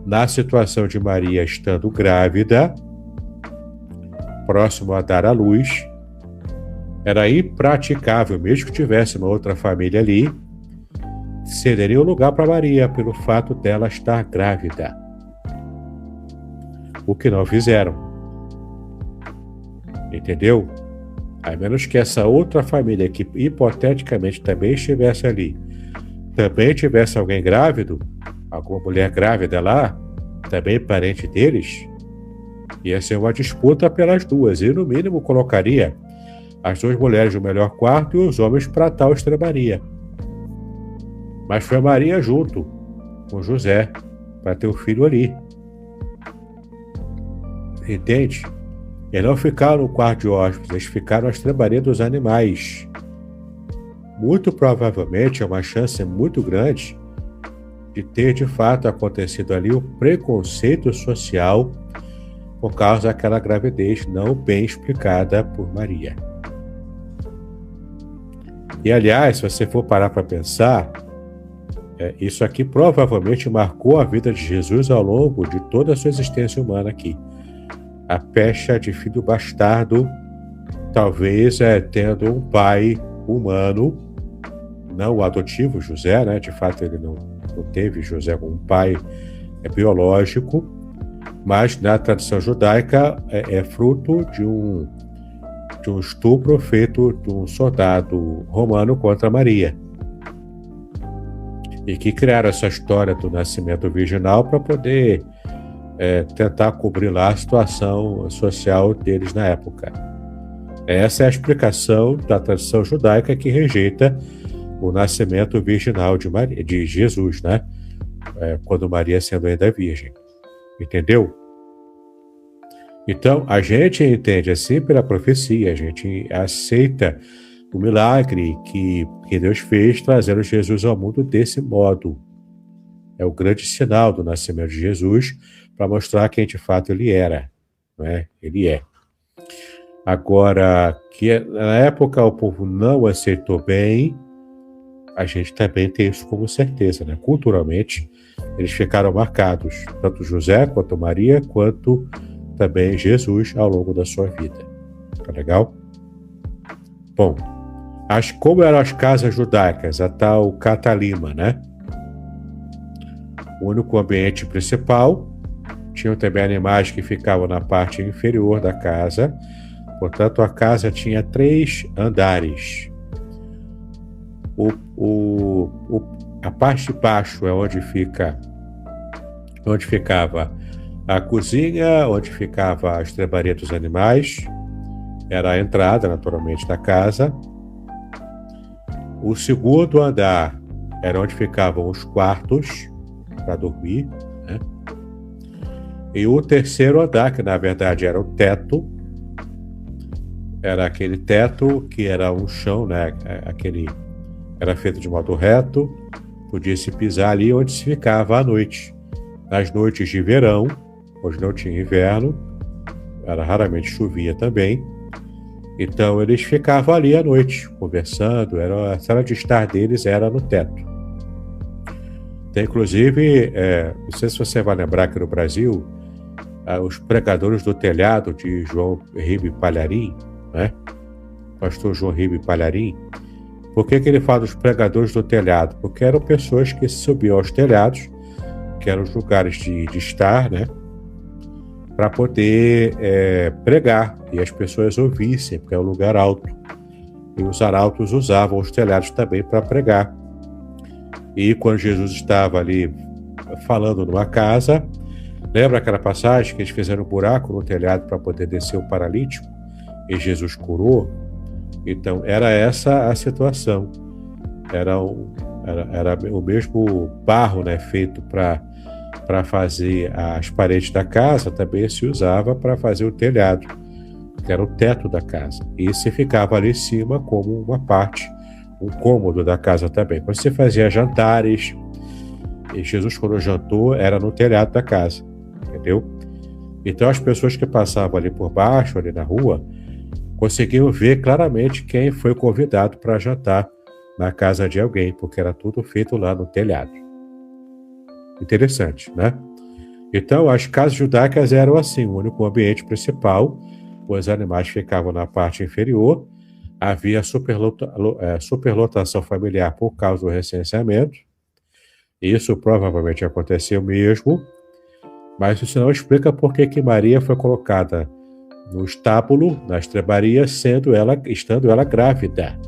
na situação de Maria estando grávida, próximo a dar à luz. Era impraticável, mesmo que tivesse uma outra família ali, cederia o lugar para Maria pelo fato dela estar grávida. O que não fizeram. Entendeu? A menos que essa outra família, que hipoteticamente também estivesse ali, também tivesse alguém grávido, alguma mulher grávida lá, também parente deles, ia ser uma disputa pelas duas, e no mínimo colocaria as duas mulheres no melhor quarto e os homens para tal extremaria. Mas foi Maria junto com José para ter o filho ali. Entende? Eles não ficaram no quarto de hóspedes, eles ficaram na estrebaria dos animais. Muito provavelmente é uma chance muito grande de ter de fato acontecido ali o preconceito social por causa daquela gravidez não bem explicada por Maria. E aliás, se você for parar para pensar, isso aqui provavelmente marcou a vida de Jesus ao longo de toda a sua existência humana aqui. A pecha de filho bastardo, talvez tendo um pai humano, não o adotivo José, né? De fato ele não teve José como um pai biológico, mas na tradição judaica é fruto de um estupro feito de um soldado romano contra Maria. E que criaram essa história do nascimento virginal para poder tentar cobrir lá a situação social deles na época. Essa é a explicação da tradição judaica que rejeita o nascimento virginal de Jesus, né? Quando Maria sendo ainda virgem. Entendeu? Então, a gente entende assim pela profecia, a gente aceita o milagre que Deus fez trazendo Jesus ao mundo desse modo. É o grande sinal do nascimento de Jesus para mostrar quem de fato ele era, né? Ele é. Agora, que na época o povo não aceitou bem, a gente também tem isso como certeza, né? Culturalmente, eles ficaram marcados, tanto José quanto Maria, quanto também Jesus ao longo da sua vida. Tá legal? Bom, como eram as casas judaicas, a tal Catalima, né? O único ambiente principal, tinham também animais que ficavam na parte inferior da casa, portanto a casa tinha 3 andares. A parte de baixo é onde ficava a cozinha, onde ficava a estrebaria dos animais, era a entrada, naturalmente, da casa. O segundo andar era onde ficavam os quartos para dormir, né? E o terceiro andar, que na verdade era o teto, era aquele teto que era um chão, né? Era feito de modo reto, podia se pisar ali onde se ficava à noite. Nas noites de verão, onde não tinha inverno, raramente chovia também, então eles ficavam ali à noite, conversando, a sala de estar deles era no teto. Tem inclusive, não sei se você vai lembrar que no Brasil, os pregadores do telhado de João Ribe Palharim, né? Pastor João Ribe Palharim. Por que ele fala dos pregadores do telhado? Porque eram pessoas que subiam aos telhados, que eram os lugares de estar, né? Para poder pregar e as pessoas ouvissem, porque é um lugar alto. E os arautos usavam os telhados também para pregar. E quando Jesus estava ali falando numa casa, lembra aquela passagem que eles fizeram um buraco no telhado para poder descer o paralítico? E Jesus curou? Então, era essa a situação. Era o mesmo barro, né, feito para fazer as paredes da casa, também se usava para fazer o telhado, que era o teto da casa. E se ficava ali em cima como uma parte, um cômodo da casa também. Quando você fazia jantares E Jesus, quando jantou, era no telhado da casa, entendeu? Então as pessoas que passavam ali por baixo, ali na rua, conseguiam ver claramente quem foi convidado para jantar na casa de alguém, porque era tudo feito lá no telhado. Interessante, né? Então, as casas judaicas eram assim, o único ambiente principal, os animais ficavam na parte inferior, havia superlotação familiar por causa do recenseamento. Isso provavelmente aconteceu mesmo, mas isso não explica por que Maria foi colocada no estábulo, na estrebaria, estando ela grávida.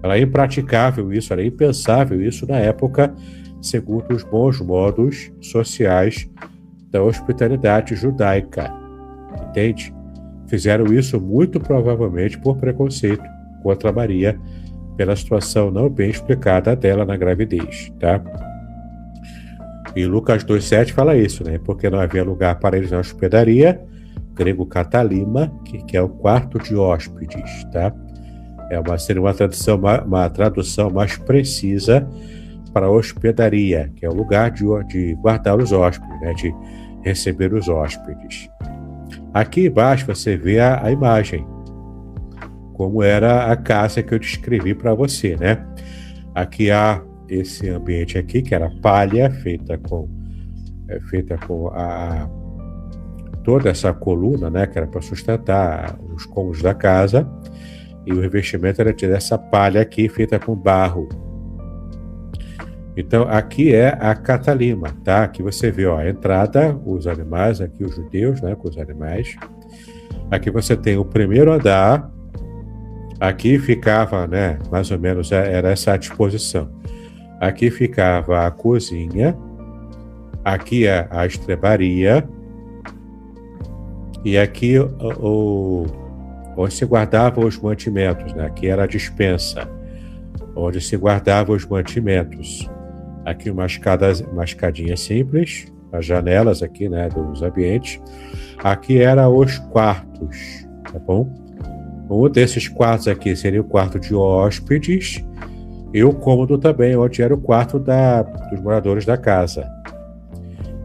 Era impraticável isso, era impensável isso na época, segundo os bons modos sociais da hospitalidade judaica. Entende? Fizeram isso muito provavelmente por preconceito contra Maria, pela situação não bem explicada dela na gravidez, tá? E Lucas 2,7 fala isso, né? Porque não havia lugar para eles na hospedaria, grego katalima, que é o quarto de hóspedes, tá? Seria uma tradução mais precisa para hospedaria, que é o lugar de guardar os hóspedes, né? De receber os hóspedes. Aqui embaixo você vê a imagem, como era a casa que eu descrevi para você, né? Aqui há esse ambiente aqui, que era palha, feita com toda essa coluna, né? Que era para sustentar os cômodos da casa. E o revestimento era dessa palha aqui, feita com barro. Então, aqui é a Catalima, tá? Aqui você vê, ó, a entrada, os animais, aqui os judeus, né, com os animais. Aqui você tem o primeiro andar. Aqui ficava, né, mais ou menos, era essa a disposição. Aqui ficava a cozinha. Aqui é a estrebaria. E aqui onde se guardavam os mantimentos, né? Aqui era a despensa, onde se guardavam os mantimentos. Aqui uma escadinha simples, as janelas aqui, né, dos ambientes. Aqui eram os quartos, tá bom? Um desses quartos aqui seria o quarto de hóspedes e o cômodo também, onde era o quarto dos moradores da casa.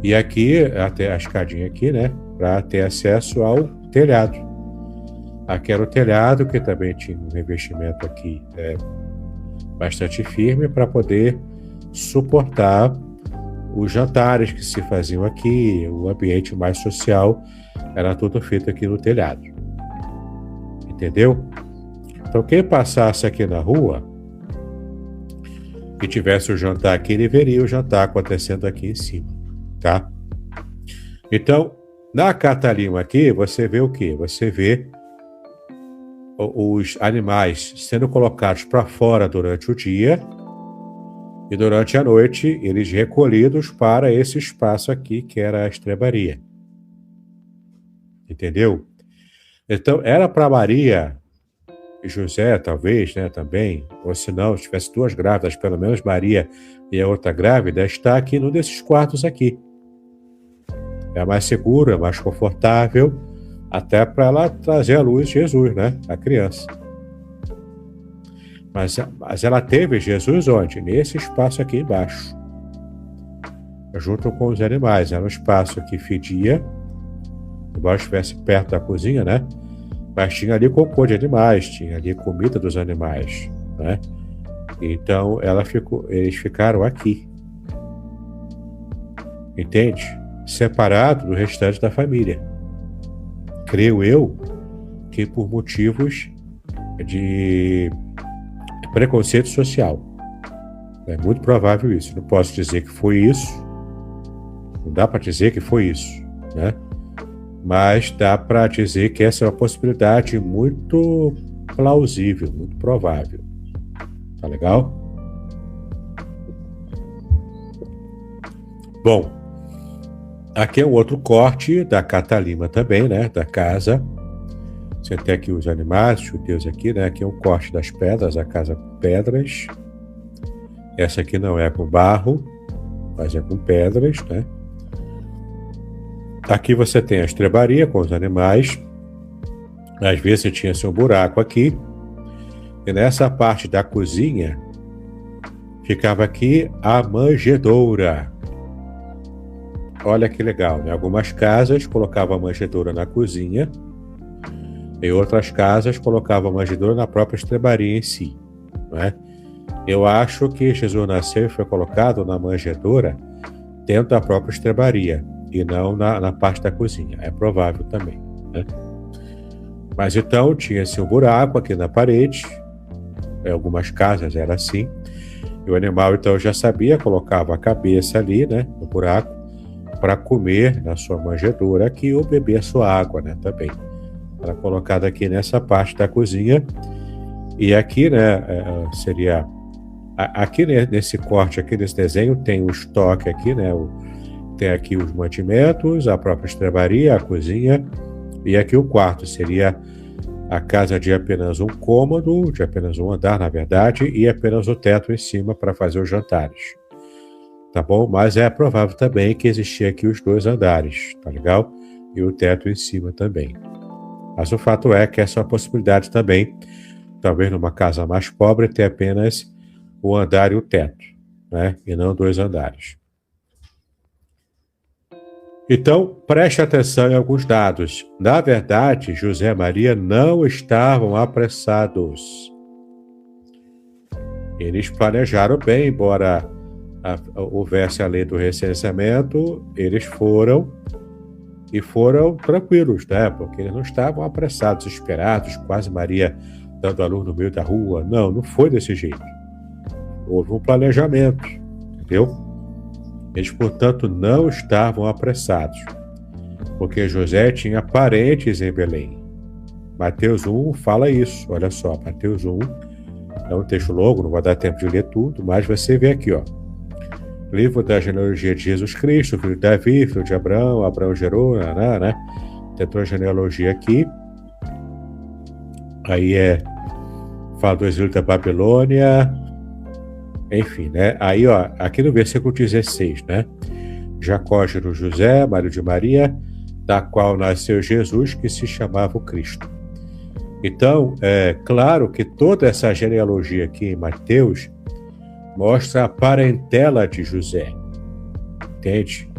E aqui, até a escadinha aqui, né, para ter acesso ao telhado. Aqui era o telhado, que também tinha um revestimento aqui bastante firme para poder suportar os jantares que se faziam aqui, o ambiente mais social era tudo feito aqui no telhado. Entendeu? Então quem passasse aqui na rua e tivesse o jantar aqui, ele veria o jantar acontecendo aqui em cima, tá? Então, na Catalima aqui, você vê o quê? Você vê os animais sendo colocados para fora durante o dia e durante a noite eles recolhidos para esse espaço aqui que era a estrebaria. Entendeu? Então era para Maria e José, talvez, né, também, ou se não, se tivesse duas grávidas, pelo menos Maria e a outra grávida, está aqui num desses quartos aqui. É mais seguro, é mais confortável, até para ela trazer à luz Jesus, né? A criança. Mas ela teve Jesus onde? Nesse espaço aqui embaixo. Junto com os animais. Era um espaço que fedia, embora estivesse perto da cozinha, né? Mas tinha ali cocô de animais, tinha ali comida dos animais, né? Então eles ficaram aqui. Entende? Separado do restante da família. Creio eu que por motivos de preconceito social. É muito provável isso. Não posso dizer que foi isso. Não dá para dizer que foi isso, né? Mas dá para dizer que essa é uma possibilidade muito plausível, muito provável. Tá legal? Bom, aqui é um outro corte da Catalima também, né? Da casa. Você tem aqui os animais, os judeus aqui, né? Aqui é um corte das pedras, a casa com pedras. Essa aqui não é com barro, mas é com pedras, né? Aqui você tem a estrebaria com os animais. Às vezes tinha um buraco aqui. E nessa parte da cozinha, ficava aqui a manjedoura. Olha que legal, né? Algumas casas colocavam a manjedoura na cozinha, em outras casas colocavam a manjedoura na própria estrebaria em si, né? Eu acho que Jesus nasceu e foi colocado na manjedoura dentro da própria estrebaria e não na parte da cozinha. É provável também, né? Mas então tinha-se um buraco aqui na parede, em algumas casas era assim, e o animal então já sabia, colocava a cabeça ali, né, no buraco, para comer na sua manjedoura aqui ou beber a sua água, né, também. Era colocada aqui nessa parte da cozinha. E aqui, né, seria... Aqui nesse corte, aqui nesse desenho, tem o estoque aqui, né, tem aqui os mantimentos, a própria estrebaria, a cozinha, e aqui o quarto seria a casa de apenas um cômodo, de apenas um andar, na verdade, e apenas o teto em cima para fazer os jantares. Tá bom? Mas é provável também que existia aqui os 2 andares, tá legal? E o teto em cima também. Mas o fato é que essa é uma possibilidade também, talvez numa casa mais pobre, ter apenas o andar e o teto, né? E não 2 andares. Então, preste atenção em alguns dados. Na verdade, José e Maria não estavam apressados. Eles planejaram bem, embora houvesse a lei do recenseamento, eles foram tranquilos, né? Porque eles não estavam apressados, esperados, quase Maria dando a luz no meio da rua. Não foi desse jeito. Houve um planejamento, entendeu? Eles, portanto, não estavam apressados, porque José tinha parentes em Belém. Mateus 1 fala isso, olha só, Mateus 1 é um texto longo, não vai dar tempo de ler tudo, mas você vê aqui, ó. Livro da genealogia de Jesus Cristo, filho de Davi, filho de Abraão, Abraão gerou, né? Tentou a genealogia aqui. Aí fala do exílio da Babilônia, enfim, né? Aí, ó, aqui no versículo 16, né? Jacó gerou José, marido de Maria, da qual nasceu Jesus, que se chamava o Cristo. Então, é claro que toda essa genealogia aqui em Mateus mostra a parentela de José, entende?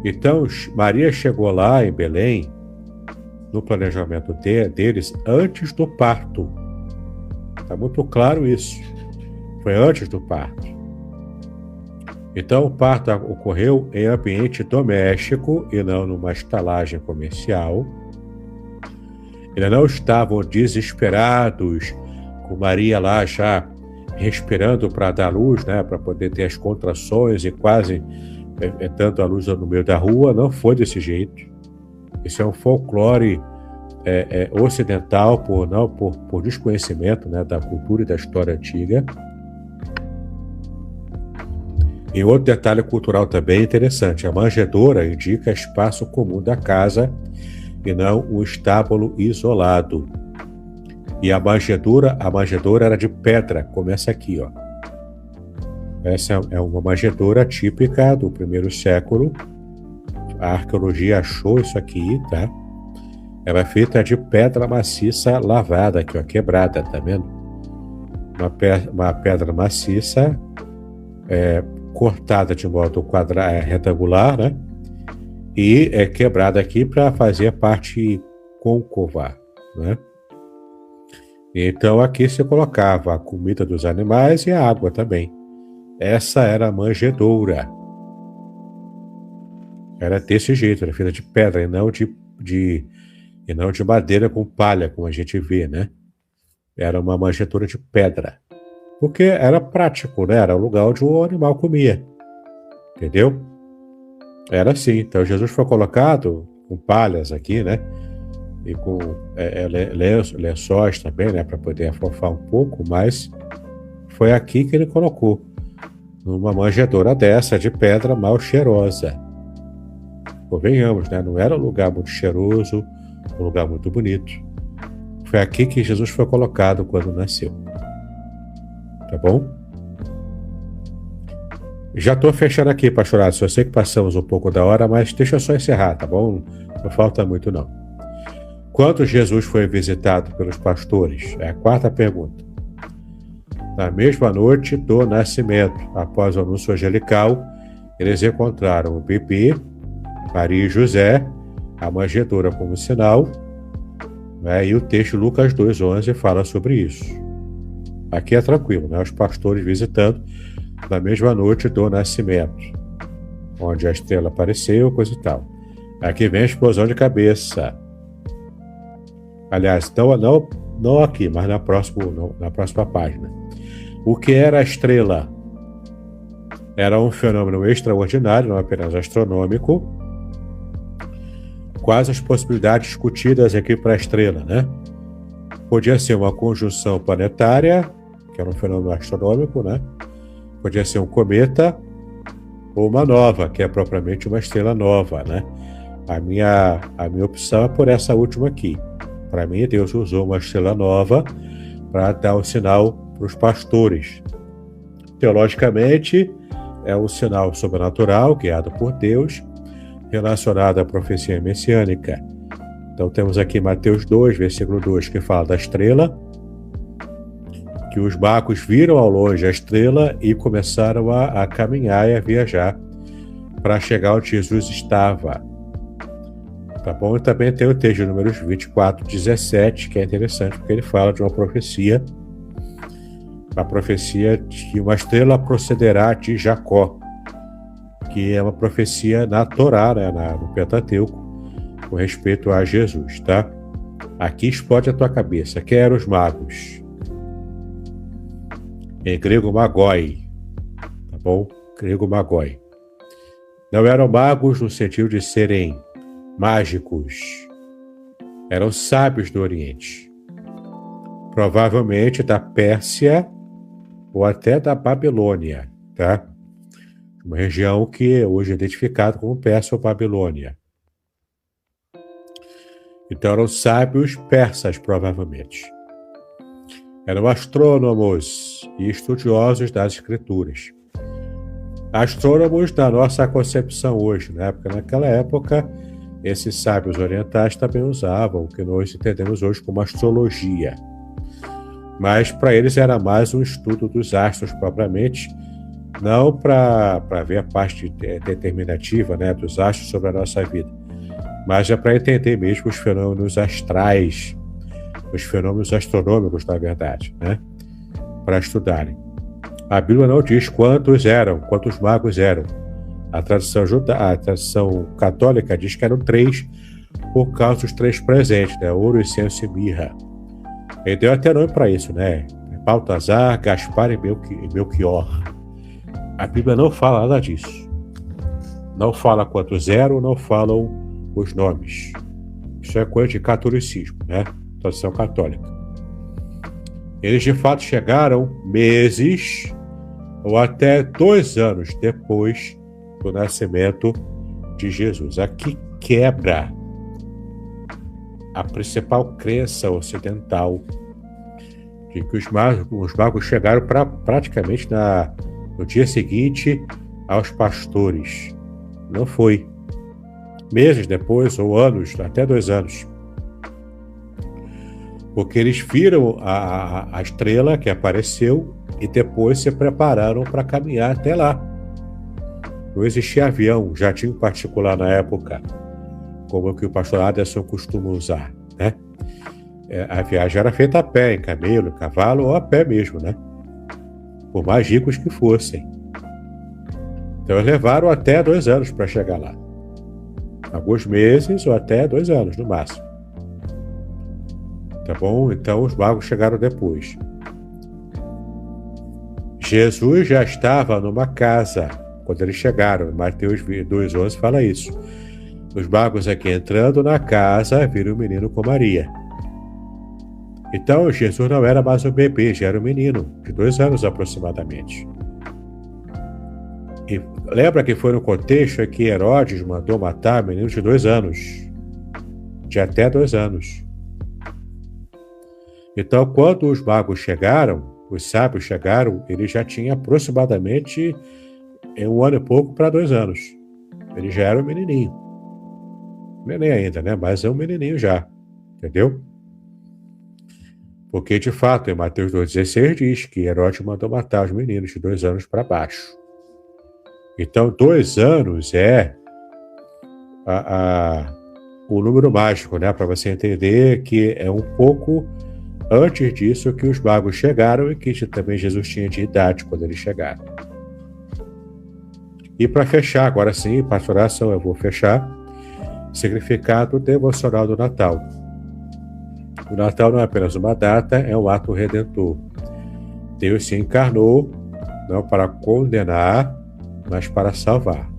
Então, Maria chegou lá em Belém, no planejamento deles, antes do parto. Está muito claro isso. Foi antes do parto. Então, o parto ocorreu em ambiente doméstico e não numa estalagem comercial. Eles não estavam desesperados, com Maria lá já respirando para dar luz, né, para poder ter as contrações e quase dando a luz no meio da rua. Não foi desse jeito. Isso é um folclore ocidental por desconhecimento, né, da cultura e da história antiga. E outro detalhe cultural também interessante: a manjedoura indica espaço comum da casa e não um estábulo isolado. E a manjedoura era de pedra, começa aqui, ó. Essa é uma manjedoura típica do primeiro século. A arqueologia achou isso aqui, tá? Ela é feita de pedra maciça lavada, aqui, ó, quebrada, tá vendo? Uma pedra maciça, cortada de modo retangular, né? E quebrada aqui para fazer a parte côncava, né? Então aqui se colocava a comida dos animais e a água também. Essa era a manjedoura. Era desse jeito, era feita de pedra e não de madeira com palha, como a gente vê, né? Era uma manjedoura de pedra. Porque era prático, né? Era o lugar onde o animal comia. Entendeu? Era assim. Então Jesus foi colocado com palhas aqui, né? E com lençóis também, né? Para poder afofar um pouco, mas foi aqui que ele colocou. Numa manjedoura dessa, de pedra mal cheirosa. Convenhamos, né? Não era um lugar muito cheiroso, um lugar muito bonito. Foi aqui que Jesus foi colocado quando nasceu. Tá bom? Já estou fechando aqui, pastorado. Eu sei que passamos um pouco da hora, mas deixa eu só encerrar, tá bom? Não falta muito, não. Quando Jesus foi visitado pelos pastores? É a quarta pergunta. Na mesma noite do nascimento, após o anúncio angelical, eles encontraram o bebê, Maria e José, a manjedoura como sinal, né? E o texto Lucas 2:11 fala sobre isso. Aqui é tranquilo, né? Os pastores visitando na mesma noite do nascimento, onde a estrela apareceu, coisa e tal. Aqui vem a explosão de cabeça. Aliás, não aqui, mas na próxima página. O que era a estrela? Era um fenômeno extraordinário, não apenas astronômico. Quais as possibilidades discutidas aqui para a estrela, né? Podia ser uma conjunção planetária, que era um fenômeno astronômico, né? Podia ser um cometa, ou uma nova, que é propriamente uma estrela nova, né? A minha opção é por essa última aqui. Para mim, Deus usou uma estrela nova para dar o sinal para os pastores. Teologicamente, é um sinal sobrenatural guiado por Deus, relacionado à profecia messiânica. Então temos aqui Mateus 2, versículo 2, que fala da estrela, que os magos viram ao longe a estrela e começaram a caminhar e a viajar para chegar onde Jesus estava. Tá bom? E também tem o texto de Números 24:17, que é interessante, porque ele fala de uma profecia, a profecia de que uma estrela procederá de Jacó, que é uma profecia na Torá, né, no Pentateuco, com respeito a Jesus, tá? Aqui explode a tua cabeça. Quem eram os magos? Em grego, magoi, tá bom? Grego, magoi. Não eram magos no sentido de serem mágicos. Eram sábios do Oriente. Provavelmente da Pérsia ou até da Babilônia, tá? Uma região que hoje é identificada como Pérsia ou Babilônia. Então eram sábios persas, provavelmente. Eram astrônomos e estudiosos das escrituras. Astrônomos da nossa concepção hoje, né? Porque naquela época esses sábios orientais também usavam o que nós entendemos hoje como astrologia. Mas para eles era mais um estudo dos astros propriamente, não para ver a parte determinativa, né, dos astros sobre a nossa vida, mas é para entender mesmo os fenômenos astrais, os fenômenos astronômicos, na verdade, né, para estudarem. A Bíblia não diz quantos magos eram. A tradição católica diz que eram 3, por causa dos 3 presentes, né, ouro, incenso e mirra. Ele deu até nome para isso, né? Baltazar, Gaspar e Melchior. A Bíblia não fala nada disso. Não fala quantos eram, não falam os nomes. Isso é coisa de catolicismo, né? Tradição católica. Eles de fato chegaram meses ou até 2 anos depois do nascimento de Jesus. Aqui quebra a principal crença ocidental de que os magos chegaram praticamente no dia seguinte aos pastores. Não foi. Meses depois, ou anos, até 2 anos. Porque eles viram a estrela que apareceu e depois se prepararam para caminhar até lá. Não existia avião, jatinho particular na época, como que o pastor Aderson costuma usar, né? A viagem era feita a pé, em camelo, cavalo ou a pé mesmo, né? Por mais ricos que fossem. Então eles levaram até 2 anos para chegar lá. Alguns meses ou até 2 anos, no máximo. Tá bom? Então os magos chegaram depois. Jesus já estava numa casa quando eles chegaram. Mateus 2:11 fala isso. Os magos aqui entrando na casa viram o menino com Maria. Então Jesus não era mais um bebê, já era um menino de 2 anos aproximadamente. E lembra que foi no contexto em que Herodes mandou matar meninos de 2 anos, de até 2 anos. Então, quando os magos chegaram, os sábios chegaram, ele já tinha aproximadamente 1 ano e pouco para 2 anos. Ele já era um menininho. Neném ainda, né? Mas é um menininho já. Entendeu? Porque, de fato, em Mateus 2,16 diz que Herodes mandou matar os meninos de 2 anos para baixo. Então, 2 anos é o número mágico, né? Para você entender que é um pouco antes disso que os magos chegaram e que também Jesus tinha de idade quando eles chegaram. E para fechar, agora sim, pastoração, eu vou fechar. Significado devocional do Natal. O Natal não é apenas uma data, é um ato redentor. Deus se encarnou não para condenar, mas para salvar.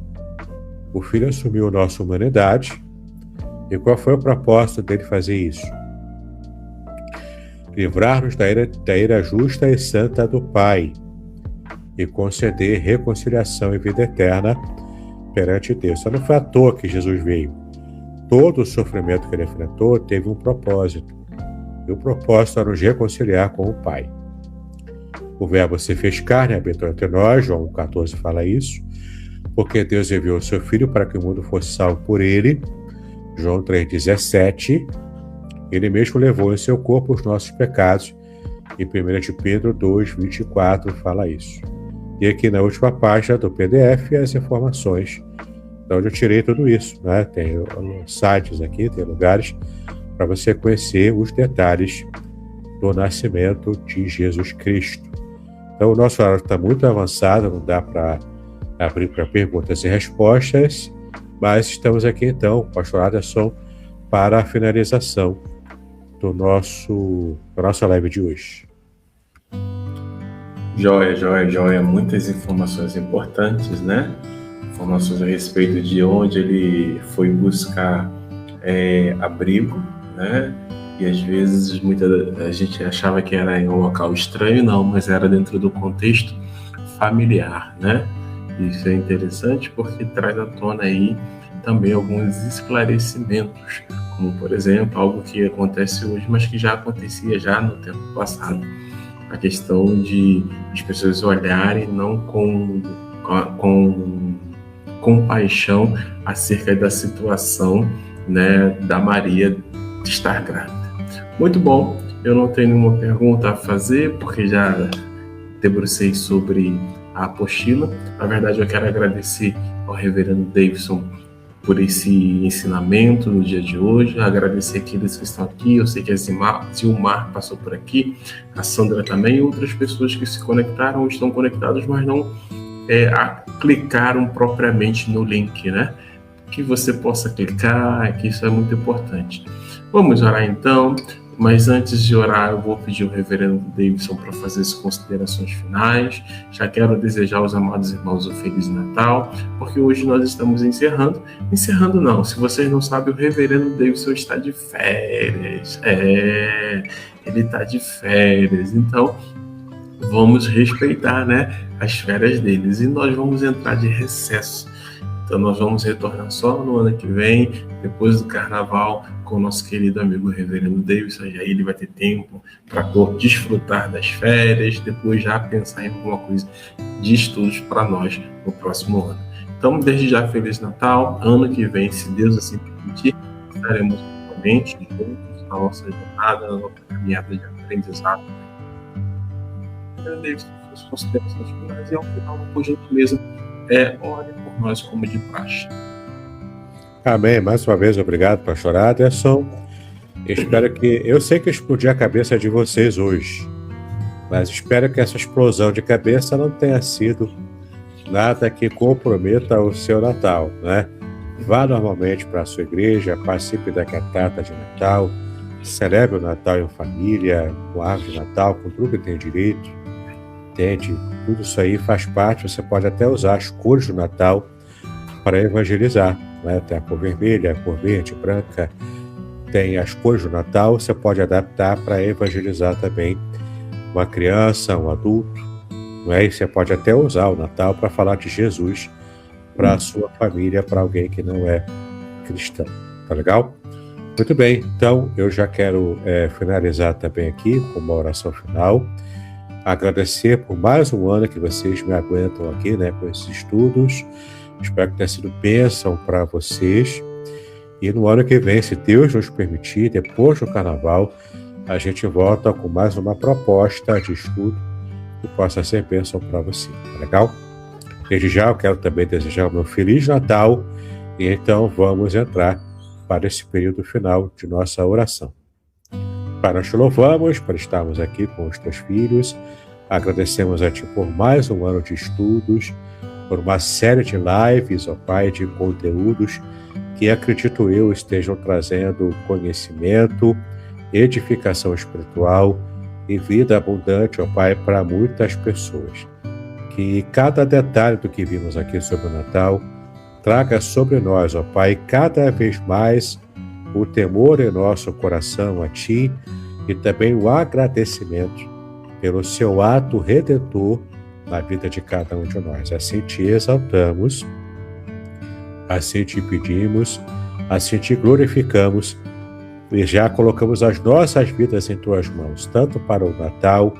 O Filho assumiu nossa humanidade. E qual foi o propósito dele fazer isso? Livrar-nos da ira justa e santa do Pai e conceder reconciliação e vida eterna perante Deus. Só não foi à toa que Jesus veio. Todo o sofrimento que ele enfrentou teve um propósito. E o propósito era nos reconciliar com o Pai. O Verbo se fez carne e habitou entre nós, João 14 fala isso, porque Deus enviou o seu Filho para que o mundo fosse salvo por ele, João 3,17, ele mesmo levou em seu corpo os nossos pecados, e 1 de Pedro 2,24 fala isso. E aqui na última página do PDF as informações de onde eu tirei tudo isso, né? Tem sites aqui, tem lugares para você conhecer os detalhes do nascimento de Jesus Cristo. Então, o nosso horário está muito avançado, não dá para abrir para perguntas e respostas, mas estamos aqui então, pastor Aderson, para a finalização da nossa live de hoje. Joia. Muitas informações importantes, né? Informações a respeito de onde ele foi buscar abrigo, né? E às vezes a gente achava que era em um local estranho, não, mas era dentro do contexto familiar, né? Isso é interessante porque traz à tona aí também alguns esclarecimentos, como por exemplo, algo que acontece hoje, mas que já acontecia já no tempo passado. A questão de as pessoas olharem não com compaixão acerca da situação, né, da Maria de estar grávida. Muito bom, eu não tenho nenhuma pergunta a fazer, porque já debrucei sobre a apostila. Na verdade, eu quero agradecer ao reverendo Davidson por esse ensinamento no dia de hoje, agradecer aqueles que estão aqui, eu sei que a Zilmar passou por aqui, a Sandra também, e outras pessoas que se conectaram, estão conectados, mas não clicaram propriamente no link, né? Que você possa clicar, que isso é muito importante. Vamos orar então, mas antes de orar eu vou pedir ao reverendo Davidson para fazer as considerações finais. Já quero desejar aos amados irmãos um Feliz Natal, porque hoje nós estamos encerrando não, se vocês não sabem, o reverendo Davidson está de férias, ele está de férias, então vamos respeitar, né, as férias deles, e nós vamos entrar de recesso. Então nós vamos retornar só no ano que vem, depois do carnaval, com o nosso querido amigo reverendo Davidson, e aí ele vai ter tempo para desfrutar das férias, depois já pensar em alguma coisa de estudos para nós no próximo ano. Então, desde já, Feliz Natal. Ano que vem, se Deus assim permitir, estaremos novamente juntos na nossa jornada, na nossa caminhada de aprendizado. Davidson, suas considerações finais, e ao final, por gentileza, ore por nós como de praxe. Amém. Mais uma vez, obrigado, pastor Aderson. Eu sei que explodi a cabeça de vocês hoje, mas espero que essa explosão de cabeça não tenha sido nada que comprometa o seu Natal, né? Vá normalmente para a sua igreja, participe da cantata de Natal, celebre o Natal em família, com árvore de Natal, com tudo que tem direito, entende? Tudo isso aí faz parte, você pode até usar as cores do Natal para evangelizar, né? Tem a cor vermelha, a cor verde, branca, tem as cores do Natal, você pode adaptar para evangelizar também uma criança, um adulto, não é? E você pode até usar o Natal para falar de Jesus para a sua família, para alguém que não é cristão, tá legal? Muito bem, então eu já quero finalizar também aqui com uma oração final, agradecer por mais um ano que vocês me aguentam aqui, né, com esses estudos. Espero que tenha sido bênção para vocês. E no ano que vem, se Deus nos permitir, depois do carnaval, a gente volta com mais uma proposta de estudo que possa ser bênção para você, tá legal? Desde já eu quero também desejar o meu Feliz Natal e então vamos entrar para esse período final de nossa oração. Pai, nós te louvamos por estarmos aqui com os teus filhos, agradecemos a Ti por mais um ano de estudos, por uma série de lives, ó Pai, de conteúdos que acredito eu estejam trazendo conhecimento, edificação espiritual e vida abundante, ó Pai, para muitas pessoas. Que cada detalhe do que vimos aqui sobre o Natal traga sobre nós, ó Pai, cada vez mais o temor em nosso coração a Ti e também o agradecimento pelo seu ato redentor na vida de cada um de nós. Assim Te exaltamos, assim Te pedimos, assim Te glorificamos e já colocamos as nossas vidas em Tuas mãos, tanto para o Natal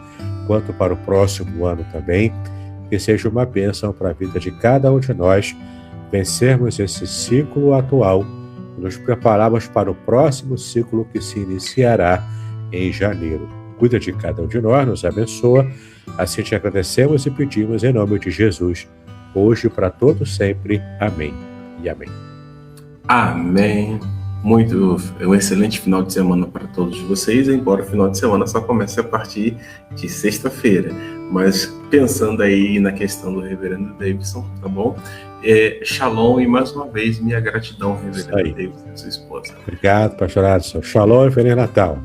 quanto para o próximo ano também. Que seja uma bênção para a vida de cada um de nós, vencermos esse ciclo atual e nos prepararmos para o próximo ciclo que se iniciará em janeiro. Cuida de cada um de nós, nos abençoa. Assim Te agradecemos e pedimos em nome de Jesus, hoje e para todos sempre. Amém e amém. Amém. Um excelente final de semana para todos vocês, embora o final de semana só comece a partir de sexta-feira. Mas pensando aí na questão do reverendo Davidson, tá bom? Shalom e mais uma vez minha gratidão, reverendo Davidson e sua esposa. Obrigado, pastor Adson. Shalom e Feliz Natal.